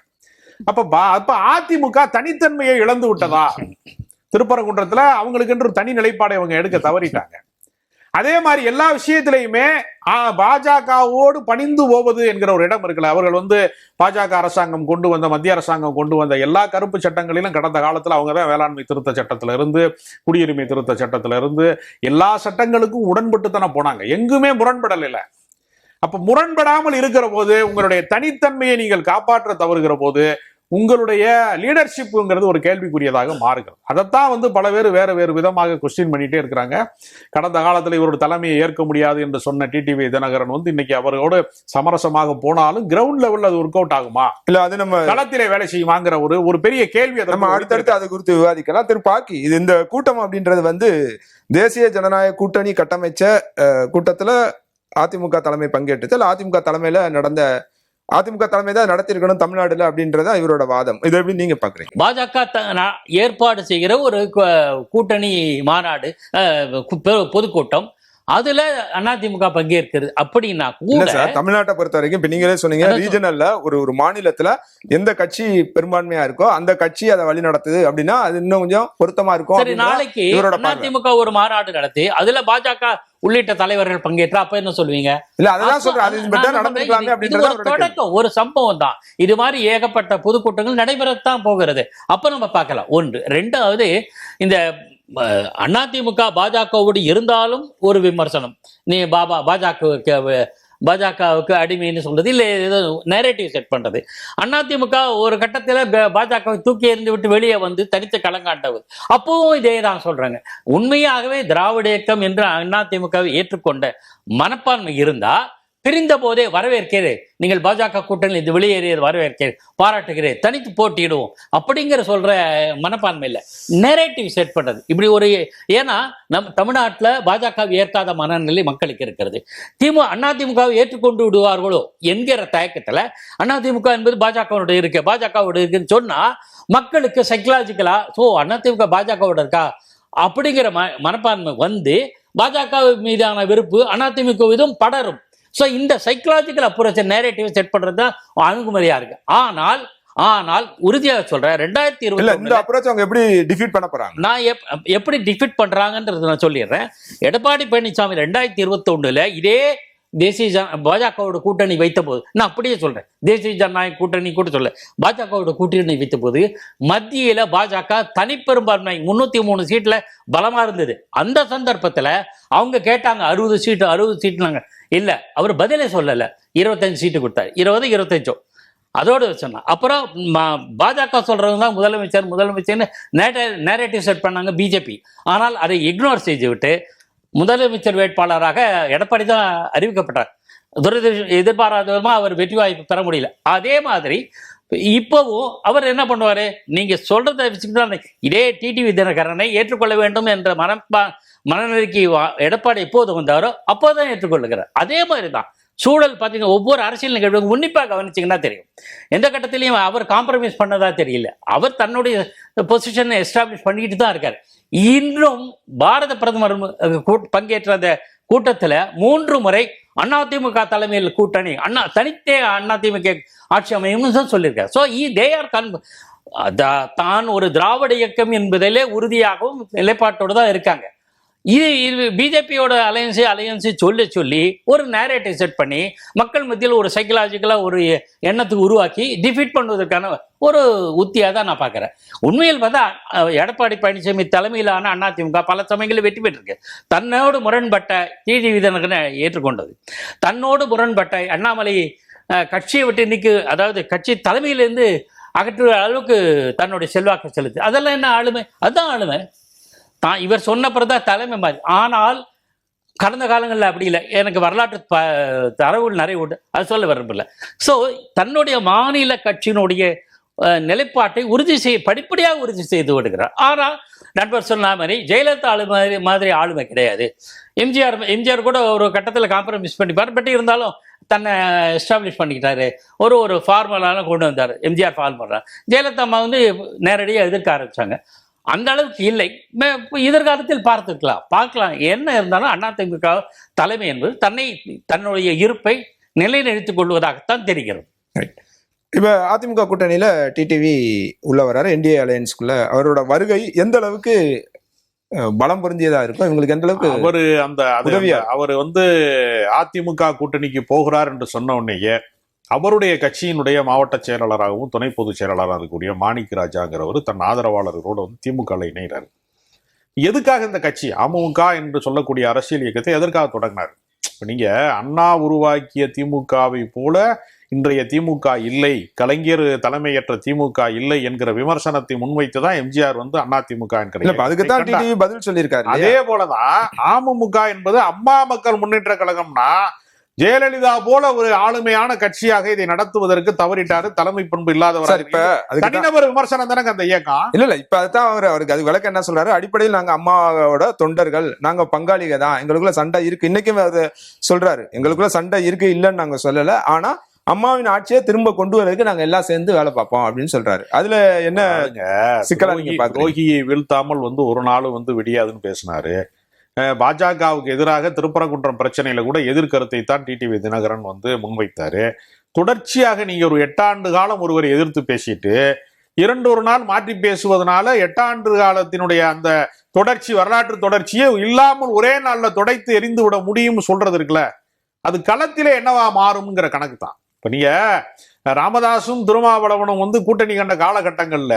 அப்ப அதிமுக தனித்தன்மையை இழந்து விட்டதா? திருப்பரங்குன்றத்துல அவங்களுக்கு என்று ஒரு தனி நிலைப்பாடை அவங்க எடுக்க தவறிட்டாங்க. அதே மாதிரி எல்லா விஷயத்திலையுமே பாஜகவோடு பணிந்து போவது என்கிற ஒரு இடம் இருக்குல்ல. அவர்கள் வந்து பாஜக அரசாங்கம் கொண்டு வந்த, மத்திய அரசாங்கம் கொண்டு வந்த எல்லா கருப்பு சட்டங்களிலும் கடந்த காலத்துல அவங்கதான் வேளாண்மை திருத்த சட்டத்துல இருந்து குடியுரிமை திருத்த சட்டத்துல இருந்து எல்லா சட்டங்களுக்கும் உடன்பட்டு தானே போனாங்க, எங்குமே முரண்படல் இல்லை. அப்ப முரண்படாமல் இருக்கிற போது உங்களுடைய தனித்தன்மையை நீங்கள் காப்பாற்ற தவறுகிற போது உங்களுடைய லீடர்ஷிப்ங்கிறது ஒரு கேள்விக்குரியதாக மாறுகிறது. அதைத்தான் வந்து பல பேர் வேறு விதமாக கொஸ்டின் பண்ணிட்டே இருக்கிறாங்க. கடந்த காலத்தில் இவரோட தலைமையை ஏற்க முடியாது என்று சொன்ன டிடிவி தினகரன் வந்து இன்னைக்கு அவரோடு சமரசமாக போனாலும் கிரவுண்ட் லெவல்ல அது ஒர்க் அவுட் ஆகுமா, இல்ல அது நம்ம களத்திலே வேலை செய்யுமாங்கிற ஒரு பெரிய கேள்வி. நம்ம அடுத்தடுத்து அது குறித்து விவாதிக்கலாம். திருப்பாக்கி இது இந்த கூட்டம் அப்படின்றது வந்து தேசிய ஜனநாயக கூட்டணி கட்டமைச்ச கூட்டத்துல அதிமுக தலைமை பங்கேற்று அதிமுக தலைமையில நடந்த அதிமுக தலைமை தான் நடத்திருக்கணும் தமிழ்நாடுல அப்படின்றத இவரோட வாதம். இதை எப்படி நீங்க பாக்குறீங்க? பாஜக ஏற்பாடு செய்கிற ஒரு கூட்டணி மாநாடு, பொதுக்கூட்டம், அதுல அதிமுக பங்கேற்கிறது அப்படின்னா கூட தமிழ்நாட்டை பொறுத்த வரைக்கும் இப்ப நீங்களே சொன்னீங்க ரீஜனல்ல ஒரு மாநிலத்துல எந்த கட்சி பெரும்பான்மையா இருக்கோ அந்த கட்சி அதை வழி நடத்துது அப்படின்னா அது இன்னும் கொஞ்சம் பொருத்தமா இருக்கும். சரி, நாளைக்கு அதிமுக ஒரு மாநாடு நடத்தி அதுல பாஜக உள்ளிட்ட தலைவர்கள் பங்கேற்ற அப்ப என்ன சொல்லுவீங்க? இல்ல அதான் சொல்றேன், தொடக்கம் ஒரு சம்பவம் தான். இது மாதிரி ஏகப்பட்ட பொதுக்கூட்டங்கள் நடைபெறத்தான் போகிறது. அப்ப நம்ம பார்க்கலாம். ஒன்று. ரெண்டாவது, இந்த அதிமுக பாஜகவோடு இருந்தாலும் ஒரு விமர்சனம், நீ பாஜகவுக்கு அடிமைன்னு சொல்றது, இல்லை ஏதோ நேரேட்டிவ் செட் பண்றது. அதிமுக ஒரு கட்டத்தில் பாஜகவை தூக்கி எறிந்து விட்டு வெளியே வந்து தனித்து களங்காண்டவர். அப்பவும் இதே தான் சொல்றாங்க. உண்மையாகவே திராவிட இயக்கம் என்று அதிமுகவை ஏற்றுக்கொண்ட மனப்பான்மை இருந்தா பிரிந்த போதே வரவேற்கிறேன், நீங்கள் பாஜக கூட்டணி இது வெளியேறிய வரவேற்கிறேன், பாராட்டுகிறேன், தனித்து போட்டியிடுவோம் அப்படிங்கிற சொல்ற மனப்பான்மை இல்லை, நேரேட்டிவ் செட் பண்றது. இப்படி ஒரு ஏன்னா நம்ம தமிழ்நாட்டில் பாஜக ஏற்காத மனநிலை மக்களுக்கு இருக்கிறது. அதிமுகவை ஏற்றுக்கொண்டு விடுவார்களோ என்கிற தயக்கத்துல அதிமுக என்பது பாஜகவோட இருக்குன்னு சொன்னா மக்களுக்கு சைக்கலாஜிக்கலா அதிமுக பாஜகவோட இருக்கா அப்படிங்கிற மனப்பான்மை வந்து பாஜக மீதான வெறுப்பு அதிமுக மீதும் படரும். ஸோ இந்த சைக்கலாஜிக்கல் அப்ரோச் நேரேட்டிவ் செட் பண்றது தான் அணுகுமுறையா இருக்கு. ஆனால் உறுதியாக சொல்றேன், 2020 அப்ரோச் அவங்க எப்படி டிஃபீட் பண்ண போறாங்க, நான் எப்படி டிஃபீட் பண்றாங்கன்றது நான் சொல்லிடுறேன். எடப்பாடி பழனிசாமி 2021 இதே தேசிய பாஜகவோட கூட்டணி வைத்த போது, நான் அப்படியே சொல்றேன், தேசிய ஜனநாயக கூட்டணி கூட சொல்ல, பாஜகவோட கூட்டணி வைத்த போது மத்தியில பாஜக தனிப்பெரும்பான்மை 303 சீட்ல பலமா இருந்தது. அந்த சந்தர்ப்பத்துல அவங்க கேட்டாங்க 60 சீட்டு இல்ல, அவர் பதிலே சொல்லல. 25 சீட்டு கொடுத்தாரு, 20 25 அதோடு சொன்னான். அப்புறம் பாஜக சொல்றவங்க தான் முதலமைச்சர்னு நேரேட்டிவ் செட் பண்ணாங்க பிஜேபி. ஆனால் அதை இக்னோர் செய்து விட்டு முதலமைச்சர் வேட்பாளராக எடப்பாடி தான் அறிவிக்கப்பட்டார். எதிர்பாராத விதமாக அவர் வெற்றி வாய்ப்பு பெற முடியல. அதே மாதிரி இப்போவும் அவர் என்ன பண்ணுவாரு, நீங்க சொல்றதை வச்சுக்கிட்டு இதே டிடிவி தினகரனை ஏற்றுக்கொள்ள வேண்டும் என்ற மனநிலைக்கு எடப்பாடி எப்போது வந்தாரோ அப்போதான் ஏற்றுக்கொள்ளுகிறார். அதே மாதிரி தான் சூழல் பார்த்தீங்கன்னா ஒவ்வொரு அரசியல் நிகழ்வுக்கும் உன்னிப்பாக கவனிச்சிங்கன்னா தெரியும். எந்த கட்டத்திலையும் அவர் காம்ப்ரமைஸ் பண்ணதா தெரியல. அவர் தன்னுடைய பொசிஷனை எஸ்டாப்ளிஷ் பண்ணிக்கிட்டு தான் இருக்காரு. இன்றும் பாரத பிரதமர் பங்கேற்ற அந்த கூட்டத்தில் 3 முறை அதிமுக தலைமையில் கூட்டணி தனித்தே அதிமுக ஆட்சி அமையும் தான் சொல்லியிருக்காரு. ஸோ தே ஆர் தான் ஒரு திராவிட இயக்கம் என்பதிலே உறுதியாகவும் நிலைப்பாட்டோடு தான் இருக்காங்க. இது பிஜேபியோட அலையன்ஸை சொல்லி ஒரு நேரேட்டிவ் செட் பண்ணி மக்கள் மத்தியில் ஒரு சைக்கலாஜிக்கலாக ஒரு எண்ணத்துக்கு உருவாக்கி டிஃபீட் பண்ணுவதற்கான ஒரு உத்தியாக தான் நான் பார்க்குறேன். உண்மையில் பார்த்தா எடப்பாடி பழனிசாமி தலைமையிலான அதிமுக பல சமயங்களில் வெற்றி பெற்றிருக்கு. தன்னோடு முரண்பட்ட டிடிவி தினகரனை ஏற்றுக்கொண்டது, தன்னோடு முரண்பட்ட அண்ணாமலை கட்சியை விட்டு இன்னைக்கு அதாவது கட்சி தலைமையிலேருந்து அகற்றுற அளவுக்கு தன்னுடைய செல்வாக்கு செலுத்து. அதெல்லாம் என்ன ஆளுமை? அதுதான் ஆளுமை. இவர் சொன்ன பிறதான் தலைமை மாதிரி. ஆனால் கடந்த காலங்களில் அப்படி இல்லை. எனக்கு வரலாற்று தரவுகள் நிறைய உண்டு, அது சொல்ல விரும்பல. ஸோ தன்னுடைய மாநில கட்சியினுடைய நிலைப்பாட்டை படிப்படியாக உறுதி செய்து விடுகிறார். ஆனால் நண்பர் சொன்ன மாதிரி ஜெயலலிதா மாதிரி ஆளுமை கிடையாது. எம்ஜிஆர் கூட ஒரு கட்டத்தில் காம்ப்ரமைஸ் பண்ணிப்பார். பட் இருந்தாலும் தன்னை எஸ்டாப்ளிஷ் பண்ணிக்கிட்டாரு. ஒரு ஃபார்முலான கொண்டு வந்தார், எம்ஜிஆர் ஃபார்முலா. ஜெயலலிதா அம்மா நேரடியாக எதிர்க்க ஆரம்பிச்சாங்க. அந்த அளவுக்கு இல்லை. எதிர்காலத்தில் பார்க்கலாம். என்ன இருந்தாலும் அதிமுக தலைமை என்பது தன்னுடைய இருப்பை நிலைநிறுத்திக் கொள்வதாகத்தான் தெரிகிறது. இப்ப அதிமுக கூட்டணியில டிடிவி உள்ள வர்றாரு, என்டிஏ அலையன்ஸ்குள்ள. அவரோட வருகை எந்த அளவுக்கு பலம் பொருந்தியதா இருக்கும்? இவங்களுக்கு எந்த அளவுக்கு அவர் அதிமுக கூட்டணிக்கு போகிறார் என்று சொன்ன உடனேயே அவருடைய கட்சியினுடைய மாவட்ட செயலாளராகவும் துணை பொதுச் செயலாளராக இருக்கக்கூடிய மாணிக்க ராஜாங்கிறவர் தன் ஆதரவாளர்களோடு திமுக இணைகிறார். எதுக்காக இந்த கட்சி அமமுக என்று சொல்லக்கூடிய அரசியல் இயக்கத்தை எதற்காக தொடங்கினார்? நீங்க அண்ணா உருவாக்கிய திமுகவை போல இன்றைய திமுக இல்லை, கலைஞர் தலைமையற்ற திமுக இல்லை என்கிற விமர்சனத்தை முன்வைத்துதான் எம்ஜிஆர் அதிமுக அதுக்குதான் டிடிவி பதில் சொல்லியிருக்காரு. அதே போலதான் அமமுக என்பது அம்மா மக்கள் முன்னேற்ற கழகம்னா ஜெயலலிதா போல ஒரு ஆளுமையான கட்சியாக இதை நடத்துவதற்கு தவறிட்டாரு. தலைமை பண்பு இல்லாதவர். இப்ப தனிநபர் விமர்சனம் தானே அந்த இயக்கம். இல்ல இப்ப அதுதான் அவருக்கு அது விளக்க என்ன சொல்றாரு, அடிப்படையில் நாங்க அம்மாவோட தொண்டர்கள், நாங்க பங்காளிக தான், எங்களுக்குள்ள சண்டை இருக்கு. இன்னைக்கும் அது சொல்றாரு, எங்களுக்குள்ள சண்டை இருக்கு இல்லைன்னு நாங்க சொல்லல, ஆனா அம்மாவின் ஆட்சியை திரும்ப கொண்டு வரதுக்கு நாங்க எல்லாம் சேர்ந்து வேலை பார்ப்போம் அப்படின்னு சொல்றாரு. அதுல என்ன சிக்கலா நீங்க பாக்குறீங்க? ரோகியை வீழ்த்தாமல் ஒரு நாள் விடியாதுன்னு பேசினாரு. பாஜகவுக்கு எதிராக திருப்பரங்குன்றம் பிரச்சனையில கூட எதிர்கருத்தை தான் டிடிவி தினகரன் முன்வைத்தாரு. தொடர்ச்சியாக நீங்க ஒரு 8 ஆண்டு காலம் ஒருவரை எதிர்த்து பேசிட்டு 2 நாள் மாற்றி பேசுவதனால 8 ஆண்டு காலத்தினுடைய அந்த தொடர்ச்சி, வரலாற்று தொடர்ச்சியே இல்லாமல் ஒரே நாள்ல துடைத்து எரிந்து விட முடியும் சொல்றது இருக்குல்ல, அது களத்திலே என்னவா மாறும்ங்கிற கணக்கு தான். இப்ப நீங்க ராமதாசும் திருமாவளவனும் கூட்டணி கண்ட காலகட்டங்கள்ல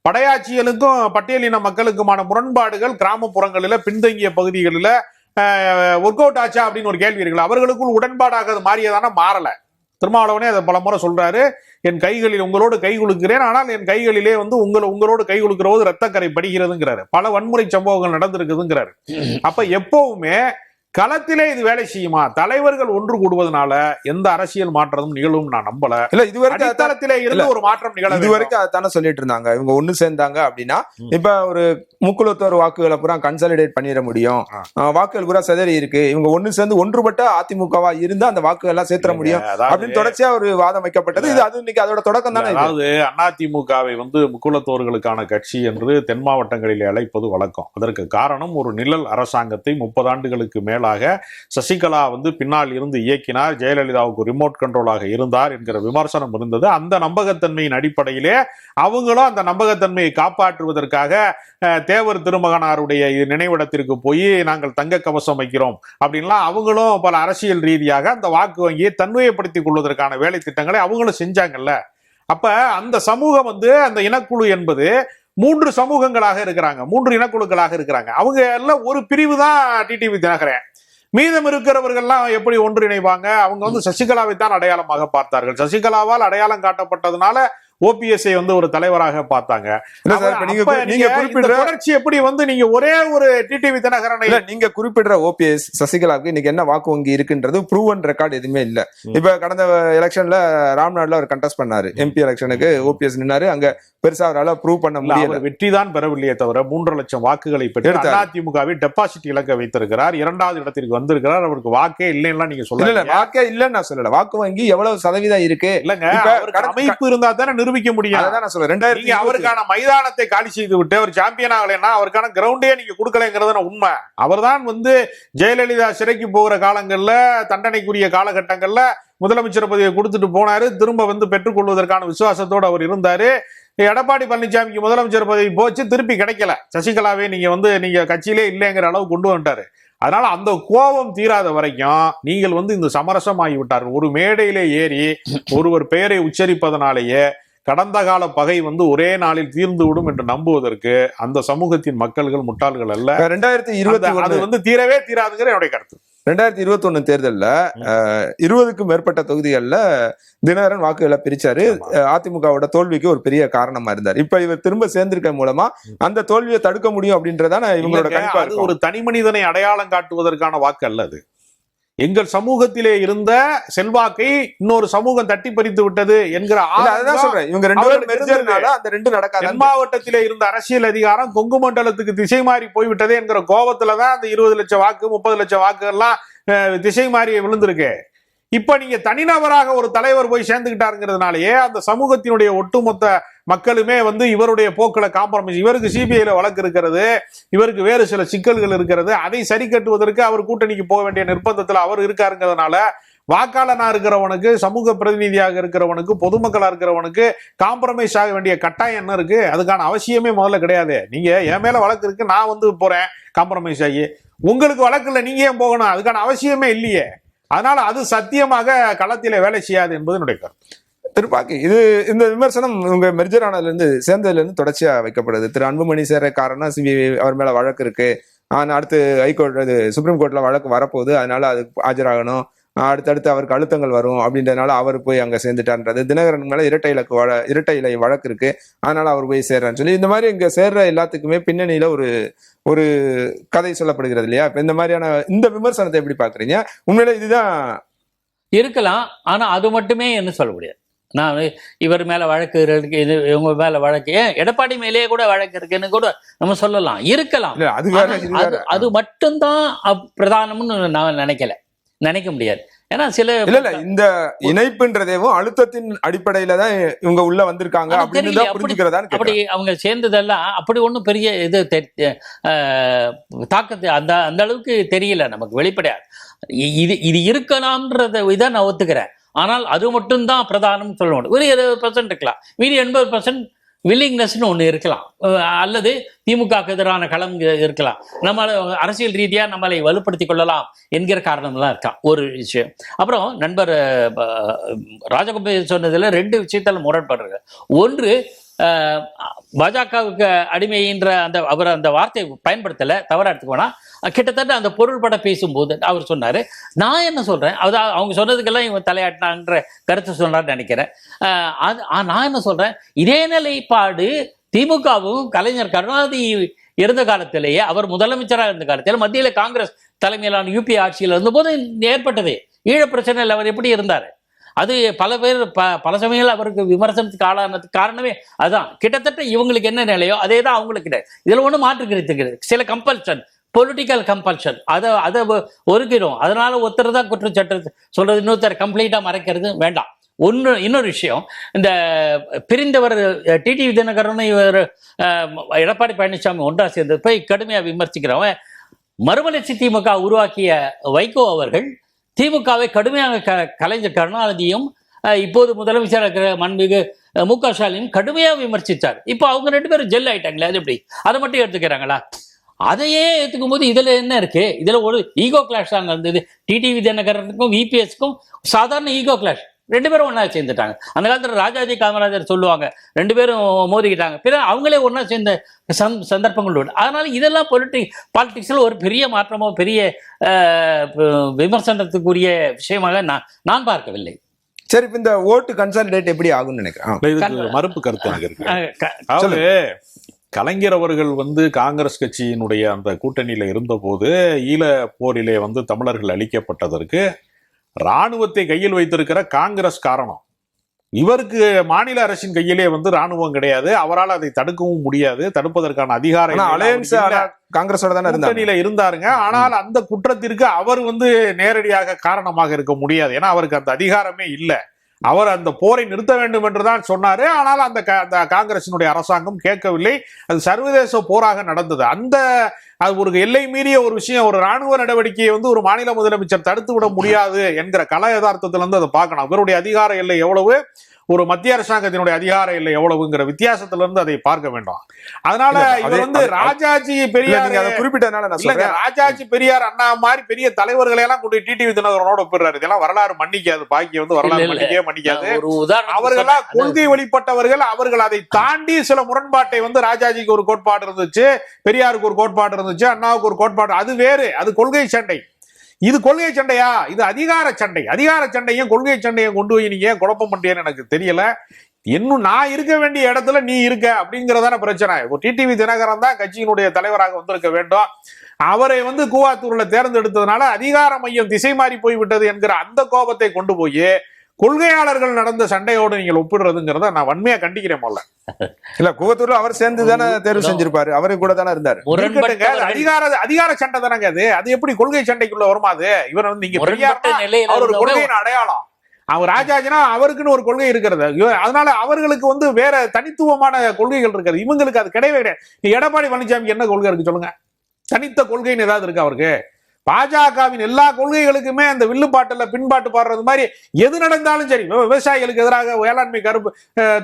படையாட்சிகளுக்கும் பட்டியலின மக்களுக்குமான முரண்பாடுகள் கிராமப்புறங்களில பின்தங்கிய பகுதிகளில் ஒர்க் அவுட் ஆச்சா அப்படின்னு ஒரு கேள்வி இருக்குல்ல, அவர்களுக்குள் உடன்பாடாக அது மாறியதான மாறல. திருமாவளவனே அதை பல முறை சொல்றாரு, என் கைகளில் உங்களோடு கை குலுக்கிறேன், ஆனால் என் கைகளிலே உங்களோடு கை குலுக்கிறபோது ரத்தக்கரை படுகிறதுங்கிறாரு. பல வன்முறை சம்பவங்கள் நடந்திருக்குதுங்கிறாரு. அப்ப எப்பவுமே களத்திலே இது வேலை செய்யுமா? தலைவர்கள் ஒன்று கூடுவதனால எந்த அரசியல் மாற்றமும் நிகழும் நான் நம்பல. இல்ல இதுவரைக்கும் அடித்தளத்திலே இருந்து ஒரு மாற்றம் நிகழ. இதுவரைக்கும் அதான சொல்லிட்டு இருந்தாங்க, இவங்க ஒண்ணு சேர்ந்தாங்க அப்படின்னா இப்ப ஒரு முக்குளத்தோர் வாக்குகளை பூரா கன்சாலிடேட் பண்ணிட முடியும், வாக்குகள் பூரா சிதறி இருக்கு, இவங்க ஒண்ணு சேர்ந்து ஒன்றுபட்ட அதிமுகவா இருந்தா அந்த வாக்குகள் எல்லாம் சேர்த்துற முடியும் அப்படின்னு தொடர்ச்சியா ஒரு வாதம் வைக்கப்பட்டது. இது அது இன்னைக்கு அதோட தொடக்கம் தானே. அதாவது அதிமுகவை முக்குளத்தோர்களுக்கான கட்சி என்று தென் மாவட்டங்களிலே அழைப்பது வழக்கம். அதற்கு காரணம் ஒரு நிழல் அரசாங்கத்தை 30 ஆண்டுகளுக்கு மேல் சசிகலா பின்னால் இருந்து இயக்கினார், ஜெயலலிதாவுக்கு ரிமோட் கண்ட்ரோலாக இருந்தார் என்கிற விமர்சனம் இருந்தது. அந்த நம்பகத்தன்மையின் அடிப்படையிலே அவங்களும் அந்த நம்பகத்தன்மையை காப்பாற்றுவதற்காக தேவர் திருமகனாருடைய நினைவிடத்திற்கு போய் நாங்கள் தங்க கவசம் வைக்கிறோம் அப்படின்லாம் அவங்களும் பல அரசியல் ரீதியாக அந்த வாக்கு வங்கியை தன்மையப்படுத்திக் கொள்வதற்கான வேலை திட்டங்களை அவங்களும் செஞ்சாங்கல்ல. அப்ப அந்த சமூகம் அந்த இனக்குழு என்பது 3 சமூகங்களாக இருக்கிறாங்க, 3 இனக்குழுக்களாக இருக்கிறாங்க. அவங்க எல்லாம் ஒரு பிரிவு தான் டிடிவி தினகரன். மீதம் இருக்கிறவர்கள்லாம் எப்படி ஒன்றிணைவாங்க? அவங்க வந்து சசிகலாவை தான் அடையாளமாக பார்த்தார்கள். சசிகலாவால் அடையாளம் காட்டப்பட்டதுனால ஓபிஎஸ்ஐ வந்து ஒரு தலைவராக பார்த்தாங்க. இல்ல சார், இப்ப நீங்க குறிப்பிடுற தொடர்ச்சி எப்படி வந்து நீங்க ஒரே ஒரு டிடிவி தினகரனை நீங்க குறிப்பிடுற ஓபிஎஸ் சசிகலாவுக்கு இன்னைக்கு என்ன வாக்கு வங்கி இருக்குன்றது ப்ரூவன் ரெக்கார்டு எதுவுமே இல்ல. இப்ப கடந்த எலெக்ஷன்ல ராம்நாட்ல அவர் கண்டெஸ்ட் பண்ணாரு, எம்பி எலெக்ஷனுக்கு ஓபிஎஸ் நின்னாரு. அங்க பெருசா அவரால் ப்ரூவ் பண்ண முடியல. வெற்றி தான் பெறவில்லையே தவிர 3 லட்சம் வாக்குகளை பெற்று அதிமுகவை டெபாசிட் இலக்க வைத்திருக்கிறார். 2வது இடத்திற்கு வந்திருக்கிறார். அவருக்கு வாக்கே இல்லைன்னா நீங்க சொல்லல. வாக்கே இல்லன்னு நான் சொல்லல. வாக்கு வங்கி எவ்வளவு சதவீதம் இருக்கு இல்லங்க, அமைப்பு இருந்தா தானே நிரூபிக்க முடியும். அதான் நான் சொல்றேன். 2020 அவருக்கான மைதானத்தை காலி செய்து விட்டு அவர் சாம்பியன் ஆகலைன்னா அவருக்கான கிரவுண்டே நீங்க கொடுக்கலங்கிறது உண்மை. அவர் தான் வந்து ஜெயலலிதா சிறைக்கு போகிற காலங்கள்ல, தண்டனைக்குரிய காலகட்டங்கள்ல முதலமைச்சர் பதவியை கொடுத்துட்டு போனாரு. திரும்ப வந்து பெற்றுக்கொள்வதற்கான விசுவாசத்தோடு அவர் இருந்தாரு. எடப்பாடி பழனிசாமிக்கு முதலமைச்சர் பதவி போச்சு, திருப்பி கிடைக்கல. சசிகலாவே நீங்க கட்சியிலே இல்லைங்கிற அளவு கொண்டு வந்துட்டாரு. அதனால அந்த கோபம் தீராத வரைக்கும் நீங்கள் வந்து இந்த சமரசம் ஆகிவிட்டார்கள். ஒரு மேடையிலே ஏறி ஒருவர் பெயரை உச்சரிப்பதனாலேயே கடந்த கால பகை வந்து ஒரே நாளில் தீர்ந்து விடும் என்று நம்புவதற்கு அந்த சமூகத்தின் மக்கள்கள் முட்டாள்கள் அல்ல. 2021 அது வந்து தீரவே தீராதுங்கிற என்னுடைய கருத்து. 2021 தேர்தல்ல 20க்கும் மேற்பட்ட தொகுதிகள்ல தினகரன் வாக்குகளை பிரிச்சாரு. அதிமுகவோட தோல்விக்கு ஒரு பெரிய காரணமா இருந்தார். இப்ப இவர் திரும்ப சேர்ந்திருக்க மூலமா அந்த தோல்வியை தடுக்க முடியும் அப்படின்றதான இவங்களோட கணிப்பா. ஒரு தனி மனிதனை அடையாளம் காட்டுவதற்கான வாக்கு அல்ல அது. எங்கள் சமூகத்திலே இருந்த செல்வாக்கை இன்னொரு சமூகம் தட்டி பறித்து விட்டது என்கிற இவங்க 2 பேரும் மெர்ஜர்னால அந்த 2 நடக்காது. தென் மாவட்டத்திலே இருந்த அரசியல் அதிகாரம் கொங்கு மண்டலத்துக்கு திசை மாறி போய்விட்டது என்கிற கோபத்துலதான் அந்த 20 லட்சம் வாக்கு 30 லட்சம் வாக்கு எல்லாம் திசை மாறி விழுந்திருக்கு. இப்ப நீங்க தனிநபராக ஒரு தலைவர் போய் சேர்ந்துகிட்டாருங்கிறதுனாலயே அந்த சமூகத்தினுடைய ஒட்டுமொத்த மக்களுமே வந்து இவருடைய போக்களை காம்ப்ரமைஸ், இவருக்கு சிபிஐல வழக்கு இருக்கிறது, இவருக்கு வேறு சில சிக்கல்கள் இருக்கிறது, அதை சரி கட்டுவதற்கு அவர் கூட்டணிக்கு போக வேண்டிய நிர்பந்தத்தில் அவர் இருக்காருங்கிறதுனால வாக்காளனா இருக்கிறவனுக்கு, சமூக பிரதிநிதியாக இருக்கிறவனுக்கு, பொதுமக்களா இருக்கிறவனுக்கு காம்ப்ரமைஸ் ஆக வேண்டிய கட்டாயம் என்ன இருக்கு? அதுக்கான அவசியமே முதல்ல கிடையாது. நீங்க என் மேல வழக்கு இருக்கு, நான் வந்து போறேன் காம்ப்ரமைஸ் ஆகி, உங்களுக்கு வழக்கு இல்லை, நீங்க ஏன் போகணும்? அதுக்கான அவசியமே இல்லையே. அதனால அது சத்தியமாக களத்திலே வேலை செய்யாது என்பது என்னுடைய கருத்து. திருப்பாக்கி இது இந்த விமர்சனம் உங்க மெர்ஜர் ஆனதுல இருந்து சேர்ந்ததுல இருந்து தொடர்ச்சியா வைக்கப்படுது. திரு அன்புமணி சேர காரணம் சிபிஐ அவர் மேல வழக்கு இருக்கு, அடுத்து ஹைகோர்ட் சுப்ரீம் கோர்ட்ல வழக்கு வரப்போகுது, அதனால அதுக்கு ஆஜராகணும், அடுத்தடுத்து அவருக்கு அழுத்தங்கள் வரும் அப்படின்றதுனால அவர் போய் அங்க சேர்ந்துட்டான்றது. தினகரன் மேல இரட்டை இலை வழக்கு இருக்கு, அதனால அவர் போய் சேர்றான்னு சொல்லி இந்த மாதிரி இங்க சேர்ற எல்லாத்துக்குமே பின்னணியில ஒரு கதை சொல்லப்படுகிறது இல்லையா? இப்ப இந்த மாதிரியான இந்த விமர்சனத்தை எப்படி பாக்குறீங்க? உண்மையில இதுதான் இருக்கலாம், ஆனா அது மட்டுமே என்ன சொல்ல முடியாது. நான் இவர் மேல வழக்கு இருக்கு, இது இவங்க மேல வழக்கு, ஏன் எடப்பாடி மேலேயே கூட வழக்கு இருக்குன்னு கூட நம்ம சொல்லலாம், இருக்கலாம். அது மட்டும்தான் பிரதானம்னு நான் நினைக்க முடியாது. ஏன்னா சில இந்த இணைப்புன்றதேவும் அழுத்தத்தின் அடிப்படையில தான் இவங்க உள்ள வந்திருக்காங்க அப்படின்னு புரிஞ்சுக்கிறதா? அப்படி அவங்க சேர்ந்ததெல்லாம் அப்படி ஒன்றும் பெரிய இது தாக்கத்தை அந்த அளவுக்கு தெரியல நமக்கு வெளிப்படையாது. இது இருக்கலாம்ன்றத இதை நான் ஒத்துக்கிறேன். ஆனால் அது மட்டும்தான் பிரதானம் சொல்ல முடியும். ஒரு 70% இருக்கலாம், மீறி 80% வில்லிங்னஸ்னு ஒன்று இருக்கலாம், அல்லது திமுகவுக்கு எதிரான களம் இருக்கலாம், நம்மளை அரசியல் ரீதியாக நம்மளை வலுப்படுத்திக் கொள்ளலாம் என்கிற காரணம்லாம் இருக்கான் ஒரு விஷயம். அப்புறம் நண்பர் ராஜகோபால் சொன்னதில் 2 விஷயத்தால் முரண்படுறாங்க. ஒன்று, பாஜகவுக்கு அடிமைன்ற அந்த வார்த்தையை பயன்படுத்தலை, தவறா எடுத்துக்கோனா, கிட்டத்தட்ட அந்த பொருள்பட பேசும்போது அவர் சொன்னாரு, நான் என்ன சொல்றேன், அதாவது அவங்க சொன்னதுக்கெல்லாம் இவங்க தலையாட்டினான்ற கருத்து சொன்னார்னு நினைக்கிறேன். நான் என்ன சொல்றேன், இதே நிலைப்பாடு திமுகவும் கலைஞர் கருணாநிதி இருந்த காலத்திலேயே, அவர் முதலமைச்சராக இருந்த காலத்தில் மத்தியில காங்கிரஸ் தலைமையிலான யூபி ஆட்சியில் இருந்தபோது ஏற்பட்டதே. ஈழ பிரச்சனையில் அவர் எப்படி இருந்தார்? அது பல பேர் பல சமயங்கள் அவருக்கு விமர்சனத்துக்கு ஆளானதுக்கு காரணமே அதுதான். கிட்டத்தட்ட இவங்களுக்கு என்ன நிலையோ அதே தான் அவங்களுக்கு கிடையாது. இதுல ஒன்றும் மாற்று கிடைத்துக்கிறது. சில கம்பல்ஷன், பொலிட்டிக்கல் கம்பல்ஷன், அதை ஒருக்கிறோம். அதனால ஒருத்தர் தான் குற்றச்சாட்டு சொல்றது, இன்னொருத்தர் கம்ப்ளீட்டா மறைக்கிறது வேண்டாம். இன்னொரு விஷயம், இந்த பிரிந்தவர் டிடிவி தினகரன் இவர் எடப்பாடி பழனிசாமி ஒன்றா சேர்ந்து போய் கடுமையாக விமர்சிக்கிறவன், மறுமலர்ச்சி திமுக உருவாக்கிய வைகோ அவர்கள் திமுகவை கடுமையாக கலைஞர் கருணாநிதியும் இப்போது முதலமைச்சர் இருக்கிற மண்மிகு மு.க. ஸ்டாலின் கடுமையாக விமர்சித்தார். இப்போ அவங்க 2 பேரும் ஜெல் ஆயிட்டாங்களே, அது எப்படி? அதை மட்டும் எடுத்துக்கிறாங்களா? அதையே எடுத்துக்கும் போது இதுல என்ன இருக்கு? இதுல ஒரு ஈகோ கிளாஷ் தான் இருந்தது. டிடிவி தினகரனுக்கும் விபிஎஸ்க்கும் சாதாரண ஈகோ கிளாஷ். 2 பேரும் ஒன்றா சேர்ந்துட்டாங்க. அந்த காலத்தில் ராஜாஜி காமராஜர் சொல்லுவாங்க 2 பேரும் மோதிக்கிட்டாங்க, பிற அவங்களே ஒன்றா சேர்ந்த சந்தர்ப்பங்கள் உண்டு. அதனால இதெல்லாம் பாலிடிக்ஸில் ஒரு பெரிய மாற்றமோ பெரிய விமர்சனத்துக்குரிய விஷயமாக நான் பார்க்கவில்லை. சரி, இப்ப இந்த ஓட்டு கன்சாலிடேட் எப்படி ஆகும்னு நினைக்கிறேன். இதுக்கு மறுப்பு கருத்து எனக்கு இருக்கு. அதாவது கலைஞர் அவர்கள் காங்கிரஸ் கட்சியினுடைய அந்த கூட்டணியில இருந்த போது ஈழ போரிலே தமிழர்கள் அழிக்கப்பட்டதற்கு ராணுவத்தை கையில் வைத்திருக்கிற காங்கிரஸ் காரணம். இவருக்கு மாநில அரசின் கையிலே ராணுவம் கிடையாது, அவரால் அதை தடுக்கவும் முடியாது, தடுப்பதற்கான அதிகாரம் காங்கிரஸோட தானே கூட்டணியில இருந்தாருங்க. ஆனால் அந்த குற்றத்திற்கு அவர் நேரடியாக காரணமாக இருக்க முடியாது, ஏன்னா அவருக்கு அந்த அதிகாரமே இல்லை. அவர் அந்த போரை நிறுத்த வேண்டும் என்றுதான் சொன்னாரு. ஆனால் அந்த காங்கிரசினுடைய அரசாங்கம் கேட்கவில்லை. அது சர்வதேச போராக நடந்தது. அது ஒரு எல்லை மீறிய ஒரு விஷயம். ஒரு ராணுவ நடவடிக்கையை ஒரு மாநில முதலமைச்சர் தடுத்து விட முடியாது என்கிற கல யதார்த்தத்திலிருந்து அதை பார்க்கணும். அவருடைய அதிகார எல்லை எவ்வளவு, ஒரு மத்திய அரசாங்கத்தினுடைய அதிகார இல்லை எவ்வளவுங்கிற வித்தியாசத்திலிருந்து அதை பார்க்க வேண்டும். அதனால இவர் ராஜாஜி பெரியார் குறிப்பிட்டதுனால ராஜாஜி பெரியார் அண்ணா மாதிரி பெரிய தலைவர்களை எல்லாம் கொண்டு டிடிவி தினகரனோட ஒப்பிடுறாரு. இதெல்லாம் வரலாறு மன்னிக்காது, பாக்கி வரலாறு மன்னிக்காது. அவர்களாம் கொள்கை வழிபட்டவர்கள். அவர்கள் அதை தாண்டி சில முரண்பாட்டை ராஜாஜிக்கு ஒரு கோட்பாடு இருந்துச்சு, பெரியாருக்கு ஒரு கோட்பாடு இருந்துச்சு, அண்ணாவுக்கு ஒரு கோட்பாடு, அது வேறு, அது கொள்கை சண்டை. இது கொள்கை சண்டையா? இது அதிகார சண்டை. அதிகார சண்டையும் கொள்கை சண்டையும் கொண்டு போய் நீங்க குழப்பம் பண்றீங்கன்னு எனக்கு தெரியல. இன்னும் நான் இருக்க வேண்டிய இடத்துல நீ இருக்க அப்படிங்கறதான பிரச்சனை. இப்போ டிடிவி தினகரன் தான் கட்சியினுடைய தலைவராக வந்திருக்க வேண்டும். அவரை கூவாத்தூர்ல தேர்ந்தெடுத்ததுனால அதிகார மையம் திசை மாறி போய்விட்டது என்கிற அந்த கோபத்தை கொண்டு போய் கொள்கையாளர்கள் நடந்த சண்டையோடு நீங்கள் ஒப்பிடுறதுங்கிறத நான் வன்மையா கண்டிக்கிறேன். போல இல்ல, கூவத்தூர்ல அவர் சேர்ந்து தானே தேர்வு செஞ்சிருப்பாரு, அவரு கூட தானே இருந்தாரு. அதிகார சண்டை தானங்க அது. அது எப்படி கொள்கை சண்டைக்குள்ள வருமா? அது இவர் நீங்க அவர் ஒரு கொள்கையின் அடையாளம். அவர் ராஜாஜினா அவருக்குன்னு ஒரு கொள்கை இருக்கிறது. அதனால அவர்களுக்கு வேற தனித்துவமான கொள்கைகள் இருக்கிறது. இவங்களுக்கு அது கிடையவே கிடையாது. எடப்பாடி பழனிசாமி என்ன கொள்கை இருக்கு சொல்லுங்க? தனித்த கொள்கைன்னு ஏதாவது இருக்கு அவருக்கு? பாஜகவின் எல்லா கொள்கைகளுக்குமே அந்த வில்லுப்பாட்டுல பின்பாட்டு பாடுறது மாதிரி எது நடந்தாலும் சரி. விவசாயிகளுக்கு எதிராக வேளாண்மை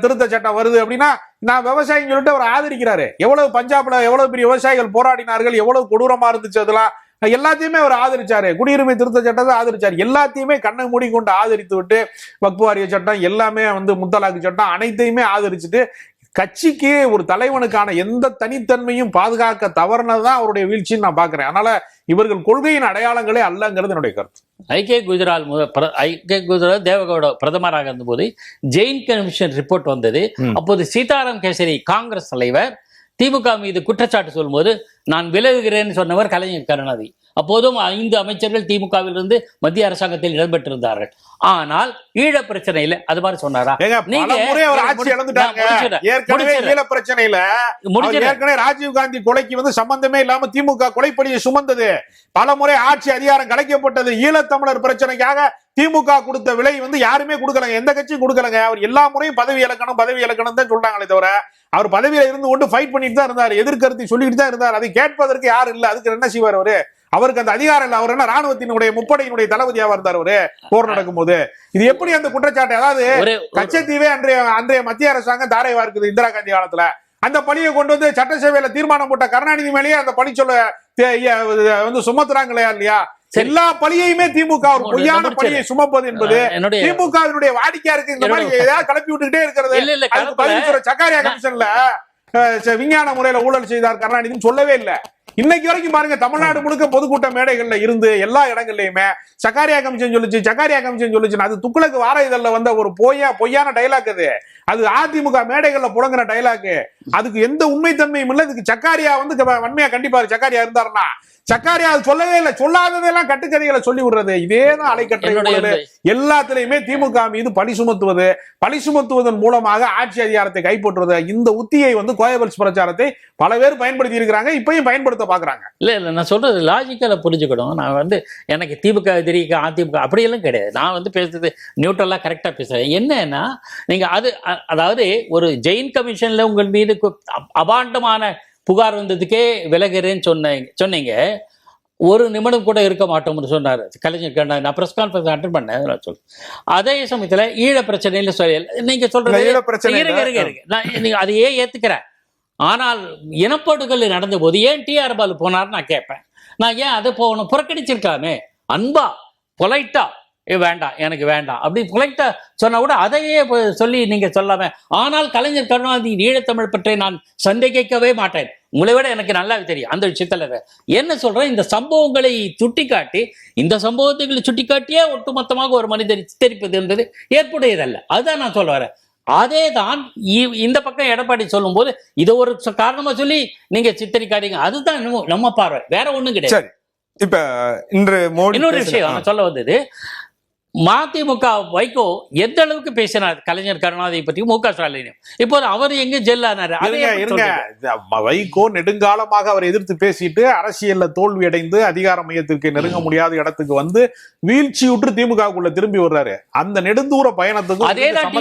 திருத்த சட்டம் வருது அப்படின்னா நான் விவசாயின்னு சொல்லிட்டு அவர் ஆதரிக்கிறாரு. எவ்வளவு பஞ்சாப்ல எவ்வளவு பெரிய விவசாயிகள் போராடினார்கள், எவ்வளவு கொடூரமா இருந்துச்சு, அதெல்லாம் எல்லாத்தையுமே அவர் ஆதரிச்சாரு. குடியுரிமை திருத்த சட்டத்தை ஆதரிச்சாரு. எல்லாத்தையுமே கண்ணை மூடிக்கொண்டு ஆதரித்து விட்டு வக்ஃபு வாரிய சட்டம் எல்லாமே முத்தலாக்கு சட்டம் அனைத்தையுமே ஆதரிச்சுட்டு கட்சிக்கு ஒரு தலைவனுக்கான எந்த தனித்தன்மையும் பாதுகாக்க தவறுனதுதான் அவருடைய வீழ்ச்சின்னு நான் பாக்குறேன். அதனால இவர்கள் கொள்கையின் அடையாளங்களே அல்லங்கிறது என்னுடைய கருத்து. ஐக்கிய குஜரால் தேவகவுடா பிரதமராக இருந்தபோது ஜெயின் கமிஷன் ரிப்போர்ட் வந்தது. அப்போது சீதாராம் கேசரி காங்கிரஸ் தலைவர் திமுக மீது குற்றச்சாட்டு சொல்லும்போது நான் விலகுகிறேன்னு சொன்னவர் கலைஞர் கருணாநிதி. அப்போதும் 5 அமைச்சர்கள் திமுகவில் இருந்து மத்திய அரசாங்கத்தில் இடம்பெற்றிருந்தார்கள். ஆனால் ஈழ பிரச்சனையில அது மாதிரி சொன்னாரா? ராஜீவ்காந்தி கொலைக்கு சம்பந்தமே இல்லாம திமுக கொலைப்படியை சுமந்தது. பல முறை ஆட்சி அதிகாரம் கலைக்கப்பட்டது. ஈழத்தமிழர் பிரச்சனைக்காக திமுக கொடுத்த விலை யாருமே கொடுக்கலங்க, எந்த கட்சியும் கொடுக்கலங்க. அவர் எல்லா முறையும் பதவி இழக்கணும் தான் சொல்றாங்களே தவிர அவர் பதவியில இருந்து கொண்டு ஃபைட் பண்ணிட்டு தான் இருந்தார், எதிர்கருத்தை சொல்லிட்டு தான் இருந்தார். அதை கேட்பதற்கு யாரும் இல்லை. அதுக்கு என்ன செய்வார் அவரு? அவருக்கு அந்த அதிகாரம் இல்லை. அவர் என்ன ராணுவத்தினுடைய முப்படையினுடைய தளபதியாக இருந்தார் அவரு போர் நடக்கும் போது? இது எப்படி அந்த குற்றச்சாட்டு? அதாவது கச்சத்தீவே அன்றைய மத்திய அரசாங்கம் தாரை வார்க்குது இந்திரா காந்தி காலத்துல. அந்த பணியை கொண்டு சட்டசபையில தீர்மானம் போட்ட கருணாநிதி மேலேயே அந்த பணி சொல்ல சுமத்துறாங்களே இல்லையா? எல்லா பழியையுமே திமுக ஒரு பொய்யான பழியை சுமப்பது என்பது திமுகவினுடைய வாடிக்கையா இருக்கு. இந்த மாதிரி ஏதாவது கிளப்பி விட்டுக்கிட்டே இருக்கிறது. சக்காரியா கமிஷன்ல விஞ்ஞான முறையில ஊழல் செய்தார் கருணாநிதி சொல்லவே இல்லை. இன்னைக்கு வரைக்கும் பாருங்க, தமிழ்நாடு முழுக்க பொதுக்கூட்ட மேடைகள்ல இருந்து எல்லா இடங்கள்லயுமே சக்காரியா கமிஷன் சொல்லுச்சு. அது துக்குளுக்கு வார இதழ்ல வந்த ஒரு பொய்யான டைலாக். அது அதிமுக மேடைகள்ல புழங்குற டைலாக். அதுக்கு எந்த உண்மைத்தன்மையும் இல்லை. இதுக்கு சக்காரியா வன்மையா கண்டிப்பாரு. சக்காரியா இருந்தாருன்னா சக்காரியா அது சொல்லவே இல்லை. சொல்லாததெல்லாம் கட்டுக்கதைகளை சொல்லி விடுறது. இதேதான் அலைக்கற்றை. எல்லாத்திலையுமே திமுக மீது பழி சுமத்துவதன் மூலமாக ஆட்சி அதிகாரத்தை கைப்பற்றுவது. இந்த உத்தியை கோயபல்ஸ் பிரச்சாரத்தை பல பேர் பயன்படுத்தி இருக்கிறாங்க, இப்பயும் பயன்படுத்த பாக்குறாங்க. இல்ல நான் சொல்றது லாஜிக்கலா புரிஞ்சுக்கணும். நான் எனக்கு திமுக எதிரி அதிமுக அப்படியெல்லாம் கிடையாது. நான் பேசுறது நியூட்ரலா கரெக்டா பேசுறேன். என்னன்னா நீங்க அதாவது ஒரு ஜெயின் கமிஷன்ல உங்கள் மீது அபாண்டமான புகார் வந்ததுக்கே விலகிறேன்னு சொன்னீங்க. ஒரு நிமிடம் கூட இருக்க மாட்டோம்னு சொன்னார் கலைஞர். நான் பிரஸ் கான்ஃபரன்ஸ் அட்டெண்ட் பண்ணேன் சொல்லு. அதே சமயத்துல ஈழ பிரச்சனையில சொல்ல நீங்க சொல்றது நீங்க அதையே ஏத்துக்கிறேன். ஆனால் இனப்படுகொலை நடந்த போது ஏன் டிஆர் பாலு போனார் நான் கேட்பேன். நான் ஏன் அதை போகணும்? புறக்கணிச்சிருக்காமே, அன்பா பொலைட்டா வேண்டாம் எனக்கு வேண்டாம் அப்படி பொலைட்டா சொன்னா கூட அதையே சொல்லி நீங்க சொல்லாம, ஆனால் கலைஞர் கருணாநிதியின் ஈழத்தமிழ் பற்றி நான் சந்தேகிக்கவே மாட்டேன், உங்களை விட எனக்கு நல்லா தெரியும் அந்த விஷயத்துல என்ன சொல்றேன். இந்த சம்பவங்களை சுட்டிக்காட்டி, இந்த சம்பவத்துகளை சுட்டிக்காட்டியே ஒட்டுமொத்தமாக ஒரு மனிதரை சித்தரிப்பது என்பது ஏற்புடையதல்ல. அதுதான் நான் சொல்ல வரேன். அதே தான் இந்த பக்கம் எடப்பாடி சொல்லும் போது இதை ஒரு காரணமா சொல்லி நீங்க சித்தரிக்காதீங்க, அதுதான் நம்ம பார்வை, வேற ஒண்ணும் கிடையாது. இப்ப இன்று மோடி இன்னொரு விஷயம் நான் சொல்ல வந்தது, மதிமுக வைகோ எந்த அளவுக்கு பேசினார் கலைஞர் கருணாநிதி பற்றி, மு.க. ஸ்டாலின் இப்போது அவர் எங்க ஜெல்லானாரு. வைகோ நெடுங்காலமாக அவர் எதிர்த்து பேசிட்டு அரசியல்ல தோல்வி அடைந்து அதிகார மையத்திற்கு நெருங்க முடியாத இடத்துக்கு வந்து வீழ்ச்சியுற்று திமுகவுக்குள்ள திரும்பி வர்றாரு. அந்த நெடுந்தூர பயணத்துக்கு அதேதான்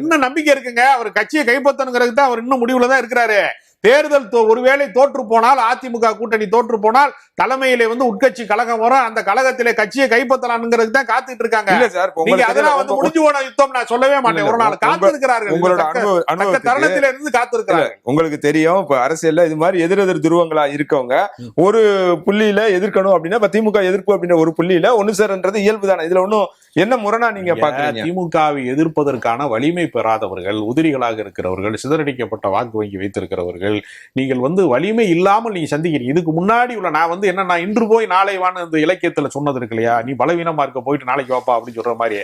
இன்னும் நம்பிக்கை இருக்குங்க. அவர் கட்சியை கைப்பற்றணுங்கிறது தான் அவர் இன்னும் முடிவுல தான் இருக்கிறாரு. தேர்தல் ஒருவேளை தோற்று போனால், அதிமுக கூட்டணி தோற்று போனால் தலைமையிலே வந்து உட்கட்சி கழகம் வரும், அந்த கழகத்திலே கட்சியை கைப்பற்றலாம்ங்கிறது தான் காத்துட்டு இருக்காங்க. அதெல்லாம் வந்து முடிஞ்சு போன யுத்தம் நான் சொல்லவே மாட்டேன். ஒரு நாள் காத்து இருக்கிறார்கள், உங்களோட தருணத்தில இருந்து காத்து இருக்கிறாங்க. உங்களுக்கு தெரியும், இப்ப அரசியல்ல இது மாதிரி எதிரெதிர் துருவங்களா இருக்கவங்க ஒரு புள்ளியில எதிர்க்கணும் அப்படின்னா, இப்ப திமுக எதிர்ப்பு அப்படின்ற ஒரு புள்ளியில ஒண்ணு சேரன்றது இயல்பு தானே. இதுல ஒன்னும் என்ன முரணா நீங்க பாக்குறீங்க? திமுகவை எதிர்ப்பதற்கான வலிமை பெறாதவர்கள், உதிரிகளாக இருக்கிறவர்கள், சிதறடிக்கப்பட்ட வாக்கு வங்கி வைத்திருக்கிறவர்கள், நீங்கள் வந்து வலிமை இல்லாமல் நீங்க சந்திக்கிறீங்க. இதுக்கு முன்னாடி உள்ள நான் வந்து என்ன, இன்று போய் நாளை வான்னு இந்த இலக்கியத்துல சொன்னது இருக்கு இல்லையா, நீ பலவீனமா இருக்க போயிட்டு நாளைக்கு வாப்பா அப்படின்னு சொல்ற மாதிரி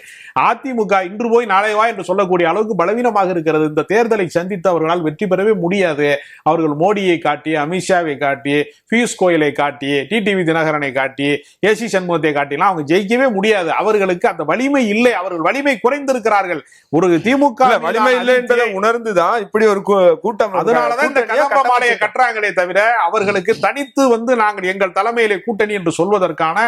அதிமுக இன்று போய் நாளை வா என்று சொல்லக்கூடிய அளவுக்கு பலவீனமாக இருக்கிறது. இந்த தேர்தலை சந்தித்து அவர்களால் வெற்றி பெறவே முடியாது. அவர்கள் மோடியை காட்டி, அமித்ஷாவை காட்டி, பியூஷ் கோயலை காட்டி, டிடிவி தினகரனை காட்டி, ஏசி சண்முகத்தை காட்டிலாம் அவங்க ஜெயிக்கவே முடியாது. அவர்களுக்கு அந்த வலிமை இல்லை, அவர்கள் வலிமை குறைந்திருக்கிறார்கள். ஒரு திமுக வலிமை இல்லை என்பதை உணர்ந்துதான் இப்படி ஒரு கூட்டம், அதனாலதான் இந்த கதம்ப மாலையை கட்டுறாங்களே தவிர அவர்களுக்கு தனித்து வந்து நாங்கள் எங்கள் தலைமையிலே கூட்டணி என்று சொல்வதற்கான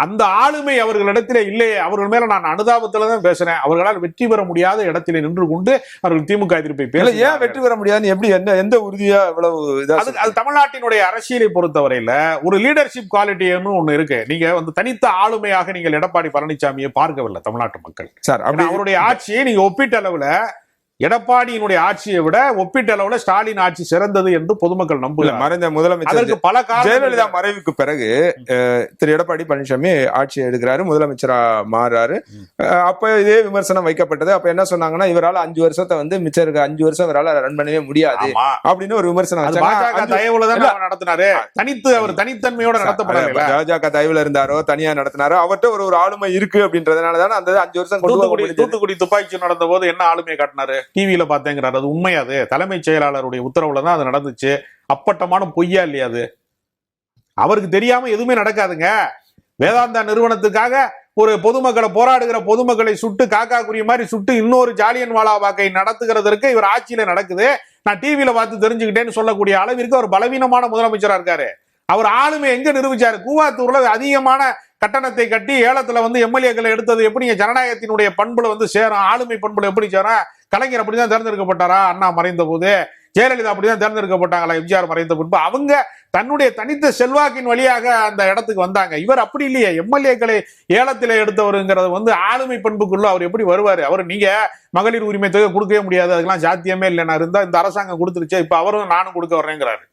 அந்த ஆளுமை அவர்களிடத்திலே இல்லையே. அவர்கள் மேல நான் அனுதாபத்துல தான் பேசுறேன். அவர்களால் வெற்றி பெற முடியாத இடத்திலே நின்று கொண்டு அவர்கள் திமுக எதிர்ப்பை பேச, ஏன் வெற்றி பெற முடியாது, எப்படி எந்த உறுதியா இவ்வளவு அது தமிழ்நாட்டினுடைய அரசியலை பொறுத்தவரையில ஒரு லீடர்ஷிப் குவாலிட்டின்னு ஒண்ணு இருக்கு. நீங்க வந்து தனித்த ஆளுமையாக நீங்கள் எடப்பாடி பழனிசாமியை பார்க்கவில்லை தமிழ்நாட்டு மக்கள். சார், அவருடைய ஆட்சியை நீங்க ஒப்பீட்டு அளவுல எடப்பாடியினுடைய ஆட்சியை விட ஒப்பீட்டளவுல ஸ்டாலின் ஆட்சி சிறந்தது என்று பொதுமக்கள் நம்புகிறார். மறைந்த முதலமைச்சர் பல ஜெயலலிதா மறைவுக்கு பிறகு திரு எடப்பாடி பழனிசாமி ஆட்சி எடுக்கிறாரு, முதலமைச்சரா மாறாரு. அப்ப இதே விமர்சனம் வைக்கப்பட்டது. அப்ப என்ன சொன்னாங்கன்னா, இவரால் 5 வருஷத்தை வந்து மிச்சம் இருக்க 5 வருஷம் இவரால் ரன் பண்ணவே முடியாது அப்படின்னு ஒரு விமர்சனம் நடத்தினாரு. தனித்து அவர் தனித்தன்மையோட நடத்தப்படல. பாஜக தயவுல இருந்தாரோ தனியா நடத்தினாரோ, அவர்கிட்ட ஒரு ஆளுமை இருக்கு அப்படின்றதுனாலதான் அந்த 5 வருஷம் தூத்துக்குடி துப்பாக்கி நடந்த போது என்ன ஆளுமையை காட்டினாரு, டிவியில பார்த்தேங்கிறாரு. அது உண்மையாது, தலைமைச் செயலாளருடைய உத்தரவுல தான் அது நடந்துச்சு. அப்பட்டமான பொய்யா இல்லையா அது? அவருக்கு தெரியாம எதுவுமே நடக்காதுங்க. வேதாந்தா நிறுவனத்துக்காக ஒரு பொதுமக்களை போராடுகிற பொதுமக்களை சுட்டு காக்கா குறி மாதிரி சுட்டு இன்னொரு ஜாலியன் வாலாபாக்கை நடத்துகிறதற்கு இவர் ஆட்சியில நடக்குது, நான் டிவியில பார்த்து தெரிஞ்சுக்கிட்டேன்னு சொல்லக்கூடிய அளவிற்கு அவர் பலவீனமான முதலமைச்சரா இருக்காரு. அவர் ஆளுமை எங்க நிரூபிச்சாரு? கூவாத்தூர்ல அதிகமான கட்டணத்தை கட்டி ஏலத்துல வந்து எம்எல்ஏக்களை எடுத்தது எப்படி ஜனநாயகத்தினுடைய பண்புல வந்து சேரும்? ஆளுமை பண்புல எப்படி சேரும்? கலைஞர் அப்படிதான் தேர்ந்தெடுக்கப்பட்டாரா? அண்ணா மறைந்த போது ஜெயலலிதா அப்படிதான் தேர்ந்தெடுக்கப்பட்டாங்களா? எம்ஜிஆர் மறைந்த பின்பு அவங்க தன்னுடைய தனித்த செல்வாக்கின் வழியாக அந்த இடத்துக்கு வந்தாங்க. இவர் அப்படி இல்லையே. எம்எல்ஏக்களை ஏலத்தில எடுத்தவருங்கிறது வந்து ஆளுமை பண்புக்குள்ள அவர் எப்படி வருவாரு? அவர் நீங்க மகளிர் உரிமை தொகை கொடுக்கவே முடியாது, அதுக்கெல்லாம் சாத்தியமே இல்லைன்னா இருந்தா இந்த அரசாங்கம் கொடுத்துருச்சு, இப்ப அவரும் நானும் கொடுக்க வர்றேங்கிறாரு.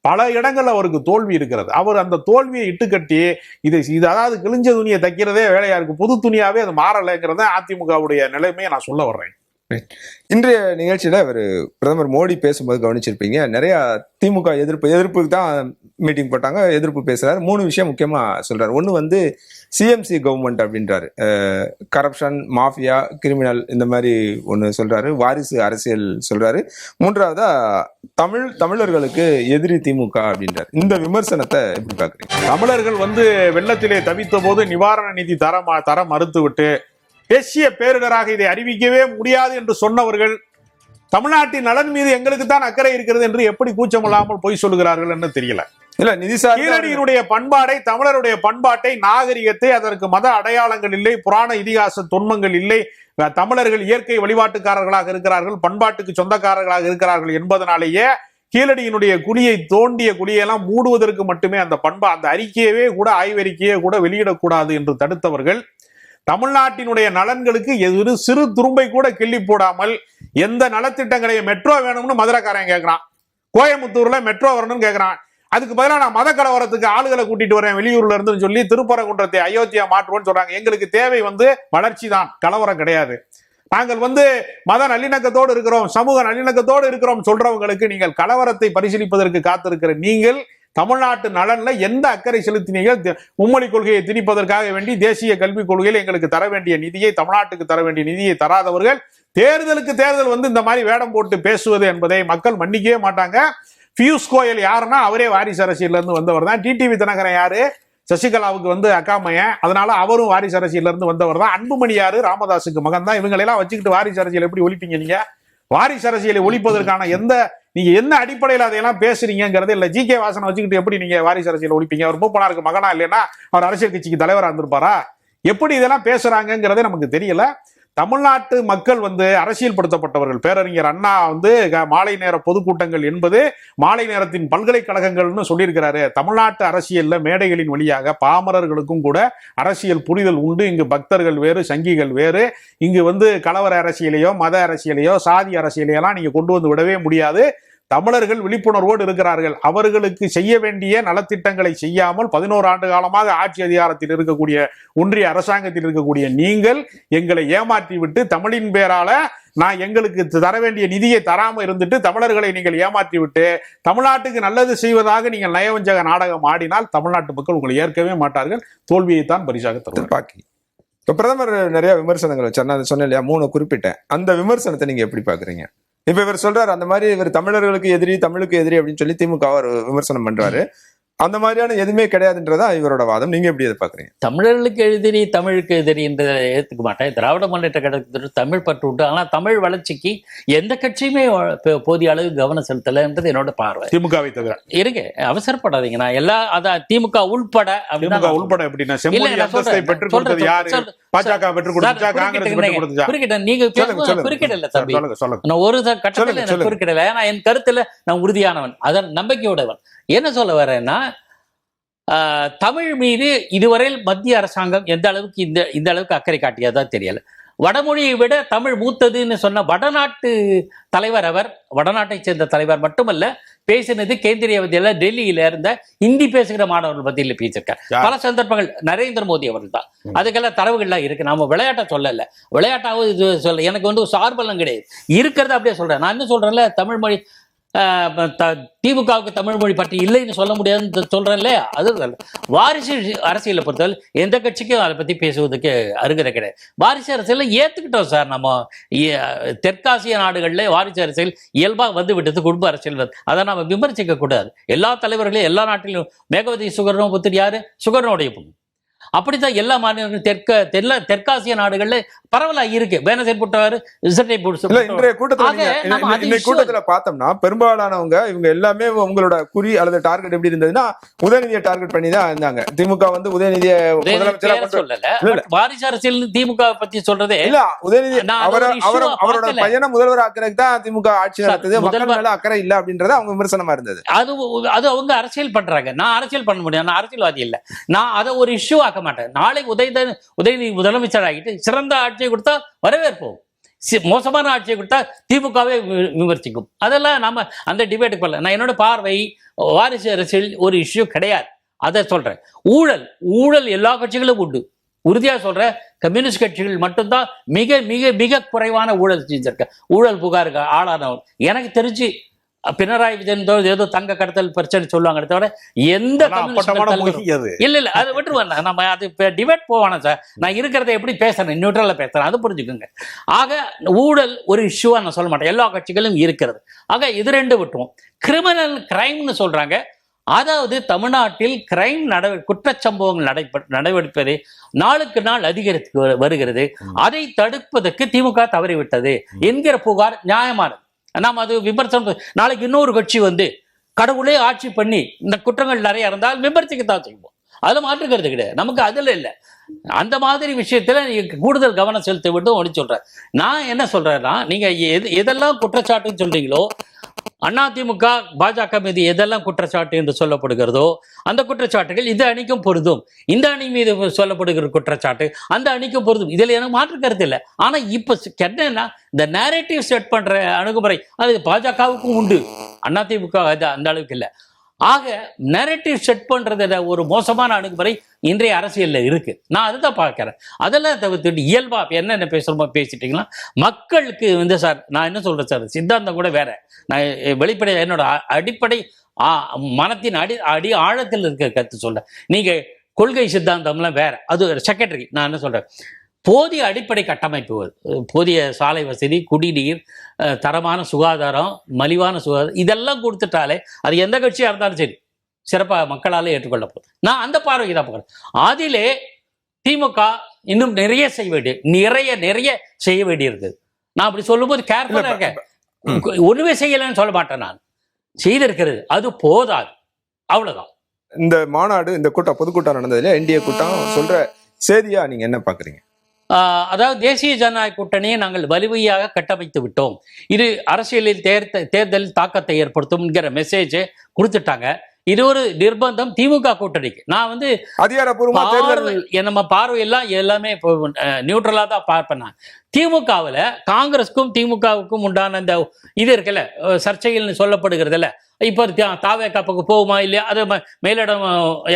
பல இடங்கள்ல அவருக்கு தோல்வி இருக்கிறது. அவர் அந்த தோல்வியை இட்டுக்கட்டி இது அதாவது கிழிஞ்ச துணியை தைக்கிறதே வேலையா இருக்கு, புது துணியாவே அது மாறலைங்கிறத அதிமுகவுடைய நிலைமையை நான் சொல்ல வர்றேன். இன்றைய நிகழ்ச்சியில அவர் பிரதமர் மோடி பேசும்போது கவனிச்சிருப்பீங்க, நிறைய திமுக எதிர்ப்புக்கு தான் மீட்டிங் போட்டாங்க, எதிர்ப்பு பேசுறாரு. 3 விஷயம் முக்கியமா சொல்றாரு. ஒண்ணு வந்து சிஎம்சி கவர்மெண்ட் அப்படின்றாரு, கரப்ஷன், மாஃபியா, கிரிமினல் இந்த மாதிரி ஒண்ணு சொல்றாரு. வாரிசு அரசியல் சொல்றாரு. 3வதா தமிழர்களுக்கு எதிரி திமுக அப்படின்றாரு. இந்த விமர்சனத்தை எப்படி பாக்குறீங்க? தமிழர்கள் வந்து வெள்ளத்திலே தவித்த போது நிவாரண நிதி தர மறுத்து விட்டு தேசிய பேரிடராக இதை அறிவிக்கவே முடியாது என்று சொன்னவர்கள் தமிழ்நாட்டின் நலன் மீது எங்களுக்கு தான் அக்கறை இருக்கிறது என்று எப்படி கூச்சமில்லாமல் பொய் சொல்லுகிறார்கள் என்று தெரியல. இல்ல, கீழடியினுடைய பண்பாடை, தமிழருடைய பண்பாட்டை, நாகரிகத்தை, அதற்கு மத அடையாளங்கள் இல்லை, புராண இதிகாச தொன்மங்கள் இல்லை, தமிழர்கள் இயற்கை வழிபாட்டுக்காரர்களாக இருக்கிறார்கள், பண்பாட்டுக்கு சொந்தக்காரர்களாக இருக்கிறார்கள் என்பதனாலேயே கீழடியினுடைய குழியை தோண்டிய குழியெல்லாம் மூடுவதற்கு மட்டுமே அந்த அறிக்கையவே கூட, ஆய்வறிக்கையே கூட வெளியிடக்கூடாது என்று தடுத்தவர்கள் தமிழ்நாட்டினுடைய நலன்களுக்கு எது சிறு துரும்பை கூட கிள்ளி போடாமல் எந்த நலத்திட்டங்களையும் மெட்ரோ வேணும்னு மதுரைக்காரன் கேட்கிறான், கோயம்புத்தூர்ல மெட்ரோ வரணும்னு கேட்கிறான். அதுக்கு பதிலாக நான் மத கலவரத்துக்கு ஆளுகளை கூட்டிட்டு வரேன் வெளியூர்ல இருந்து சொல்லி திருப்பரங்குன்றத்தை அயோத்தியா மாற்றுவோம்னு சொல்றாங்க. எங்களுக்கு தேவை வளர்ச்சி தான், கலவரம் கிடையாது. நாங்கள் மத நல்லிணக்கத்தோடு இருக்கிறோம், சமூக நல்லிணக்கத்தோடு இருக்கிறோம் சொல்றவங்களுக்கு நீங்கள் கலவரத்தை பரிசீலிப்பதற்கு காத்திருக்கிற நீங்கள் தமிழ்நாட்டு நலன்ல எந்த அக்கறை செலுத்தினீர்கள்? மும்மொழி கொள்கையை திணிப்பதற்காக வேண்டி தேசிய கல்விக் கொள்கையில் எங்களுக்கு தர வேண்டிய நிதியை, தமிழ்நாட்டுக்கு தர வேண்டிய நிதியை தராதவர்கள் தேர்தலுக்கு தேர்தல் இந்த மாதிரி வேடம் போட்டு பேசுவது என்பதை மக்கள் மன்னிக்கவே மாட்டாங்க. பியூஷ் கோயல் யாருன்னா அவரே வாரிசு அரசியல்ல இருந்து வந்தவர் தான். டிடிவி தினகரன் யாரு? சசிகலாவுக்கு அக்காமையன், அதனால அவரும் வாரிசு அரசியல்ல இருந்து வந்தவர் தான். அன்புமணி யாரு? ராமதாஸுக்கு மகன் தான். இவங்களெல்லாம் வச்சுக்கிட்டு வாரிசு அரசியல் எப்படி ஒழிப்பீங்க நீங்க? வாரிசு அரசியலை ஒழிப்பதற்கான நீங்க என்ன அடிப்படையில் அதையெல்லாம் பேசுறீங்கிறது இல்ல. ஜி கே வாசனை வச்சுக்கிட்டு எப்படி நீங்க வாரிசு அரசியல் ஒழிப்பீங்க? அவர் மூப்பனாருக்கு மகனா இல்லைன்னா அவர் அரசியல் கட்சிக்கு தலைவரா இருந்திருப்பாரா? எப்படி இதெல்லாம் பேசுறாங்கிறதே நமக்கு தெரியல. தமிழ்நாட்டு மக்கள் அரசியல் படுத்தப்பட்டவர்கள். பேரறிஞர் அண்ணா மாலை நேர பொதுக்கூட்டங்கள் என்பது மாலை நேரத்தின் பல்கலைக்கழகங்கள்னு சொல்லியிருக்கிறாரு. தமிழ்நாட்டு அரசியல்ல மேடைகளின் வழியாக பாமரர்களுக்கும் கூட அரசியல் புரிதல் உண்டு. இங்கு பக்தர்கள் வேறு, சங்கிகள் வேறு. இங்கு கலவர அரசியலையோ மத அரசியலையோ சாதி அரசியலையெல்லாம் நீங்க கொண்டு விடவே முடியாது. தமிழர்கள் விழிப்புணர்வோடு இருக்கிறார்கள். அவர்களுக்கு செய்ய வேண்டிய நலத்திட்டங்களை செய்யாமல் 11 ஆண்டு காலமாக ஆட்சி அதிகாரத்தில் இருக்கக்கூடிய ஒன்றிய அரசாங்கத்தில் இருக்கக்கூடிய நீங்கள் எங்களை ஏமாற்றி விட்டு தமிழின் பேரால நான் எங்களுக்கு தர வேண்டிய நிதியை தராம இருந்துட்டு தமிழர்களை நீங்கள் ஏமாற்றி விட்டு தமிழ்நாட்டுக்கு நல்லது செய்வதாக நீங்கள் நயவஞ்சக நாடகம் ஆடினால் தமிழ்நாட்டு மக்கள் உங்களை ஏற்கவே மாட்டார்கள். தோல்வியைத்தான் பரிசாக தருவார். இப்ப பிரதமர் நிறைய விமர்சனங்கள் வச்சார். நான் சொன்னேன் இல்லையா, 3 குறிப்பிட்டேன். அந்த விமர்சனத்தை நீங்க எப்படி பாக்குறீங்க? இப்ப இவர் சொல்றாரு அந்த மாதிரி இவர் தமிழர்களுக்கு எதிரி, தமிழுக்கு எதிரி அப்படின்னு சொல்லி திமுக அவர் விமர்சனம் பண்றாரு. அந்த மாதிரியான எதுவுமே கிடையாதுன்றதா இவரோட வாதம். நீங்க எப்படி அதை பாக்குறீங்க? தமிழர்களுக்கு எதிரி, தமிழுக்கு எதிரி என்று ஏத்துக்க மாட்டேன். திராவிட முன்னேற்ற கழகத்திற்கு தமிழ் பற்று உண்டு. ஆனா தமிழ் வளர்ச்சிக்கு எந்த கட்சியுமே போதிய அளவு கவனம் செலுத்தல என்றது என்னோட பார்வை. திமுகவை தவிர இருங்க, அவசரப்படாதீங்க. நான் எல்லா திமுக உள்பட உள்பட எப்படின்னா பெற்றுக் கொடுத்தது யாரு? பாஜக பெற்றுக் கொடுத்தா, காங்கிரஸ் பெற்றுக் கொடுத்தா? குறுக்கிட்ட நீங்க குறுக்கிடல தம்பி, நான் ஒரு கட்டத்தில் குறுக்கிடல. நான் என் கருத்துல நான் உறுதியானவன், அதன் நம்பிக்கையோடவன். என்ன சொல்ல வரேன்னா, தமிழ் மீது இதுவரையில் மத்திய அரசாங்கம் எந்த அளவுக்கு இந்த அளவுக்கு அக்கறை காட்டியதா தெரியல. வடமொழியை விட தமிழ் மூத்ததுன்னு சொன்ன வடநாட்டு தலைவர், அவர் வடநாட்டை சேர்ந்த தலைவர் மட்டுமல்ல, பேசினது கேந்திரிய வித்யாலயா டெல்லியில இருந்த ஹிந்தி பேசுகிற மாணவர்கள் மத்தியில் பேசியிருக்கார். பல சந்தர்ப்பங்கள் நரேந்திர மோடி அவர்கள் தான். அதுக்கெல்லாம் தரவுகள்லாம் இருக்கு. நாம விளையாட்ட சொல்லல, விளையாட்டாவது இது சொல்ல. எனக்கு சார்பெல்லாம் கிடையாது, இருக்கிறத அப்படியே சொல்றேன். நான் என்ன சொல்றேன்ல, தமிழ் மொழி திமுகவுக்கு தமிழ் மொழி பற்றி இல்லைன்னு சொல்ல முடியாதுன்னு சொல்றேன் இல்லையா? அது வாரிசு அரசியலை பொறுத்தவரை எந்த கட்சிக்கும் அதை பத்தி பேசுவதற்கு அருகதை கிடையாது. வாரிசு அரசியலை ஏத்துக்கிட்டோம் சார். நம்ம தெற்காசிய நாடுகள்ல வாரிசு அரசியல் இயல்பாக வந்து விட்டது, குடும்ப அரசியல். அதை நம்ம விமர்சிக்க கூடாது. எல்லா தலைவர்களையும் எல்லா நாட்டிலும் மேகவதி சுகர்ணோ புத்திரி யாரு? சுகர்ணோடைய பொண்ணு. அப்படித்தான் எல்லா மாநிலங்களும் தெற்காசிய நாடுகள்ல பரவலா இருக்கு. இன்றைய கூட்டத்துல பார்த்தோம்னா பெரும்பாலானவங்க இவங்க எல்லாமே உங்களோட குறி அல்லது டார்கெட் எப்படி இருந்ததுன்னா உதயநிதியை டார்கெட் பண்ணி தான் இருந்தாங்க. திமுக உதயநிதியை வாரிசு அரசியல் திமுக பத்தி சொல்றதே இல்ல. உதயநிதி அவரோட பையனை முதல்வர் ஆக்குறதுக்கு தான் திமுக ஆட்சி நடத்துது, மக்கள் மேல அக்கறை இல்ல அப்படின்றது அவங்க விமர்சனமா இருந்தது. அது அவங்க அரசியல் பண்றாங்க. நான் அரசியல் பண்ண முடியாது, நான் அரசியல்வாதி இல்ல. நான் அதை ஒரு இஷ்யூ ஆக்க மாட்டேன். நாளைக்கு உதயநிதி முதலமைச்சர் ஆகிட்டு சிறந்த ஆட்சியை கொடுத்தா வரவேற்போம், மோசமான ஆட்சியை கொடுத்தா திமுகவே விமர்சிக்கும். அதெல்லாம் நாம அந்த டிபேட்டுக்கு வரல. நான் என்னோட பார்வை வாரிசு அரசியல் ஒரு இஷ்யூ கிடையாது, அதை சொல்றேன். ஊழல் எல்லா கட்சிகளும் உண்டு, உறுதியா சொல்ற. கம்யூனிஸ்ட் கட்சிகள் மட்டும்தான் மிக மிக மிக குறைவான ஊழல் செஞ்சிருக்க, ஊழல் புகாருக்கு ஆளானவன். எனக்கு தெரிஞ்சு பினராயி விஜயன் ஏதோ தங்க கடத்தல் பிரச்சனை சொல்லுவாங்க, தவிர எந்த இல்ல அதை விட்டுருவேன். நம்ம அது டிபேட் போவானா சார்? நான் இருக்கிறத எப்படி பேசுறேன், நியூட்ரலா பேசுறேன், அது புரிஞ்சுக்கோங்க. ஆக ஊழல் ஒரு இஷ்யூவா நான் சொல்ல மாட்டேன், எல்லா கட்சிகளும் இருக்கிறது. ஆக இது ரெண்டு விட்டுருவோம். கிரிமினல் கிரைம்னு சொல்றாங்க. அதாவது தமிழ்நாட்டில் கிரைம் குற்றச்சம்பவங்கள் நடைபெறுவது நாளுக்கு நாள் அதிகரித்து வருகிறது. அதை தடுப்பதற்கு திமுக தவறிவிட்டது என்கிற புகார் நியாயமானது. நாம் அது விமர்சனம். நாளைக்கு இன்னொரு கட்சி கடவுளே ஆட்சி பண்ணி இந்த குற்றங்கள் நிறைய இருந்தால் விமர்சிக்கத்தான் செய்வோம், அதுல மாற்றுக்கிறது கிடையாது. நமக்கு அதுல இல்லை. அந்த மாதிரி விஷயத்துல நீங்க கூடுதல் கவனம் செலுத்த வேண்டும் அப்படின்னு சொல்றேன். நான் என்ன சொல்றேன்னா, நீங்க எதெல்லாம் குற்றச்சாட்டுன்னு சொல்றீங்களோ, அதிமுக பாஜக மீது எதெல்லாம் குற்றச்சாட்டு என்று சொல்லப்படுகிறதோ அந்த குற்றச்சாட்டுகள் இந்த அணிக்கும் பொருந்தும். இந்த அணி மீது சொல்லப்படுகிற குற்றச்சாட்டு அந்த அணிக்கும் பொருந்தும். இதுல எனக்கு மாற்று கருத்து இல்லை. ஆனா இப்ப என்னன்னா, இந்த நேரேட்டிவ் செட் பண்ற அணுகுமுறை அது பாஜகவுக்கும் உண்டு, அதிமுக அந்த அளவுக்கு இல்லை. ஆக நரேட்டிவ் செட் பண்றதுல ஒரு மோசமான அணுகுமுறை இன்றைய அரசியல்ல இருக்கு. நான் அதுதான் பார்க்கிறேன். அதெல்லாம் தவிர்த்துட்டு இயல்பா என்னென்ன பேசுறோமோ பேசிட்டீங்களா, மக்களுக்கு வந்து சார் நான் என்ன சொல்றேன் சார், சித்தாந்தம் கூட வேற. நான் வெளிப்படை என்னோட அடிப்படை மனத்தின் அடி ஆழத்தில் இருக்க கருத்து சொல்ல, நீங்க கொள்கை சித்தாந்தம்லாம் வேற, அது செகண்டரி. நான் என்ன சொல்றேன், போதிய அடிப்படை கட்டமைப்பு, போதிய சாலை வசதி, குடிநீர், தரமான சுகாதாரம், மலிவான சுகாதாரம், இதெல்லாம் கொடுத்துட்டாலே அது எந்த கட்சியாக இருந்தாலும் சரி சிறப்பாக மக்களால் ஏற்றுக்கொள்ள போகுது. நான் அந்த பார்வைக்கு தான் பார்க்குறேன். அதிலே திமுக இன்னும் நிறைய செய்ய வேண்டியிருக்கு. நான் அப்படி சொல்லும்போது கேர்ஃபுல்லாக இருக்கேன். ஒன்றுமே செய்யலைன்னு சொல்ல மாட்டேன். நான் செய்திருக்கிறது அது போதாது, அவ்வளோதான். இந்த மாநாடு, இந்த கூட்டம், பொதுக்கூட்டம் நடந்ததுல என்டிஏ கூட்டம் சொல்ற செய்தியா நீங்க என்ன பாக்குறீங்க? அதாவது தேசிய ஜனநாயக கூட்டணியை நாங்கள் வலிமையாக கட்டமைத்து விட்டோம், இது அரசியலில் தேர்தலில் தாக்கத்தை ஏற்படுத்தும் என்கிற மெசேஜ் கொடுத்துட்டாங்க. இது ஒரு நிர்பந்தம் திமுக கூட்டணிக்கு. நான் வந்து அதிகாரப்பூர்வமா நம்ம பார்வையெல்லாம் எல்லாமே நியூட்ரலா தான் பார்ப்பேன். நான் திமுகவில் காங்கிரஸுக்கும் திமுகவுக்கும் உண்டான இந்த இது இருக்குல்ல, சர்ச்சைகள்னு சொல்லப்படுகிறதுல, இப்போ தாவேக்காப்புக்கு போகுமா இல்லையா, அது மேலிடம்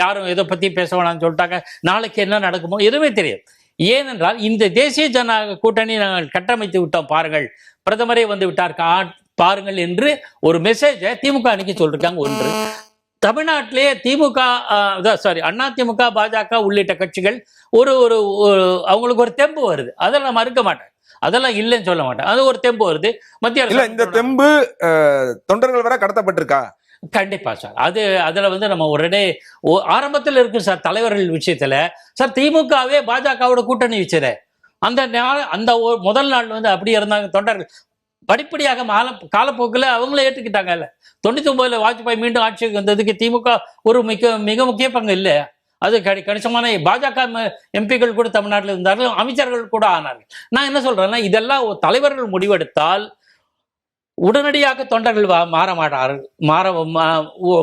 யாரும் இதை பத்தி பேச வேணாம்னு சொல்லிட்டாங்க. நாளைக்கு என்ன நடக்குமோ எதுவுமே தெரியாது. ஏனென்றால் இந்த தேசிய ஜனநாயக கூட்டணி நாங்கள் கட்டமைத்து விட்டோம் பாருங்கள், பிரதமரே வந்து விட்டார் பாருங்கள் என்று ஒரு மெசேஜை திமுக அன்னைக்கு சொல்லிருக்காங்க. ஒன்று, தமிழ்நாட்டிலே திமுக அண்ணா திமுக, பாஜக உள்ளிட்ட கட்சிகள் ஒரு அவங்களுக்கு ஒரு தெம்பு வருது, அதெல்லாம் மறுக்க மாட்டேன், அதெல்லாம் இல்லைன்னு சொல்ல மாட்டேன். அது ஒரு தெம்பு வருது. மத்திய அரசு இந்த தெம்பு தொண்டர்கள் வர கடத்தப்பட்டிருக்கா? கண்டிப்பா சார். அதுல வந்து நம்ம உடனே ஆரம்பத்தில் இருக்கு சார், தலைவர்கள் விஷயத்துல சார் திமுகவே பாஜகவோட கூட்டணி வச்சத அந்த முதல் நாள் வந்து அப்படி இருந்தாங்க தொண்டர்கள். படிப்படியாக காலப்போக்கில் அவங்களே ஏற்றுக்கிட்டாங்கல்ல. 99 வாஜ்பாய் மீண்டும் ஆட்சிக்கு வந்ததுக்கு திமுக ஒரு மிக முக்கிய பங்கு இல்லை. அது கணிசமான பாஜக எம்பிக்கள் கூட தமிழ்நாட்டில் இருந்தார்கள், அமைச்சர்கள் கூட ஆனார்கள். நான் என்ன சொல்றேன்னா, இதெல்லாம் தலைவர்கள் முடிவெடுத்தால் உடனடியாக தொண்டர்கள்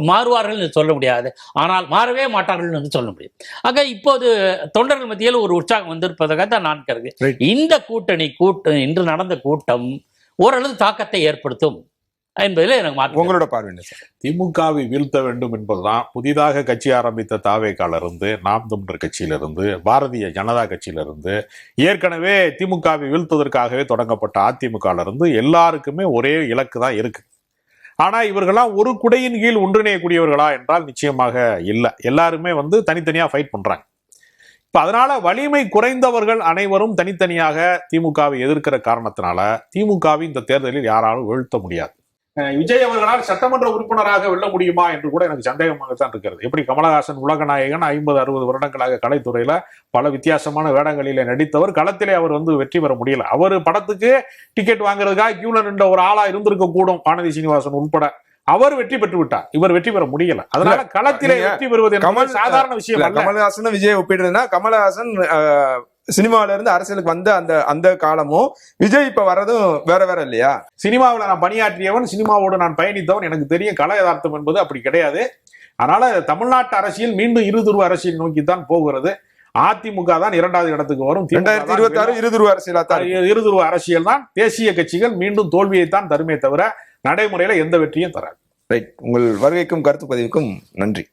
மாறுவார்கள் என்று சொல்ல முடியாது, ஆனால் மாறவே மாட்டார்கள் என்று சொல்ல முடியும். ஆக இப்போது தொண்டர்கள் மத்தியில் ஒரு உற்சாகம் வந்திருப்பதாக தான் நான் கருதுகிறேன். இந்த கூட்டம் இன்று நடந்த கூட்டம் ஓரளவு தாக்கத்தை ஏற்படுத்தும் என்பதில் எனக்கு உங்களோட பார்வை என்ன சார்? திமுகவை வீழ்த்த வேண்டும் என்பதுதான் புதிதாக கட்சி ஆரம்பித்த தாவேக்காலிருந்து, நாம் தமிழர் கட்சியிலிருந்து, பாரதிய ஜனதா கட்சியிலிருந்து, ஏற்கனவே திமுகவை வீழ்த்துவதற்காகவே தொடங்கப்பட்ட அதிமுகவிலிருந்து எல்லாருக்குமே ஒரே இலக்கு தான் இருக்கு. ஆனா இவர்களாம் ஒரு குடையின் கீழ் ஒன்றிணையக்கூடியவர்களா என்றால் நிச்சயமாக இல்லை. எல்லாருமே வந்து தனித்தனியா ஃபைட் பண்றாங்க. இப்ப அதனால வலிமை குறைந்தவர்கள் அனைவரும் தனித்தனியாக திமுகவை எதிர்க்கிற காரணத்தினால திமுகவை இந்த தேர்தலில் யாராலும் வீழ்த்த முடியாது. விஜய் அவர்களால் சட்டமன்ற உறுப்பினராக வெல்ல முடியுமா என்று கூட எனக்கு சந்தேகமாகத்தான் இருக்கிறது. எப்படி கமலஹாசன் உலகநாயகன் 50-60 வருடங்களாக கலைத்துறையில பல வித்தியாசமான வேடங்களிலே நடித்தவர், களத்திலே அவர் வந்து வெற்றி பெற முடியல. அவர் படத்துக்கு டிக்கெட் வாங்குறதுக்காக கியூல நின்ற ஒரு ஆளா இருந்திருக்க கூடும் வானதி சீனிவாசன் உட்பட. அவர் வெற்றி பெற்று விட்டார், இவர் வெற்றி பெற முடியல. அதனால களத்திலே வெற்றி பெறுவது சாதாரண விஷயம். கமலஹாசன் விஜய் ஒப்பிடுறதுன்னா, கமலஹாசன் சினிமாவில இருந்து அரசியலுக்கு வந்த அந்த காலமும் விஜய் இப்ப வர்றதும் வேற வேற இல்லையா? சினிமாவில் நான் பணியாற்றியவன், சினிமாவோடு நான் பயணித்தவன், எனக்கு தெரியும் கல யதார்த்தம் என்பது அப்படி கிடையாது. அதனால தமிழ்நாட்டு அரசியல் மீண்டும் இருதுருவ அரசியல் நோக்கித்தான் போகிறது. அதிமுக தான் 2வது இடத்துக்கு வரும். 2026 இருதுருவ அரசியல் தான். தேசிய கட்சிகள் மீண்டும் தோல்வியைத்தான் தருமே தவிர நடைமுறையில எந்த வெற்றியும் தராது. ரைட். உங்கள் வருகைக்கும் கருத்து பதிவுக்கும் நன்றி.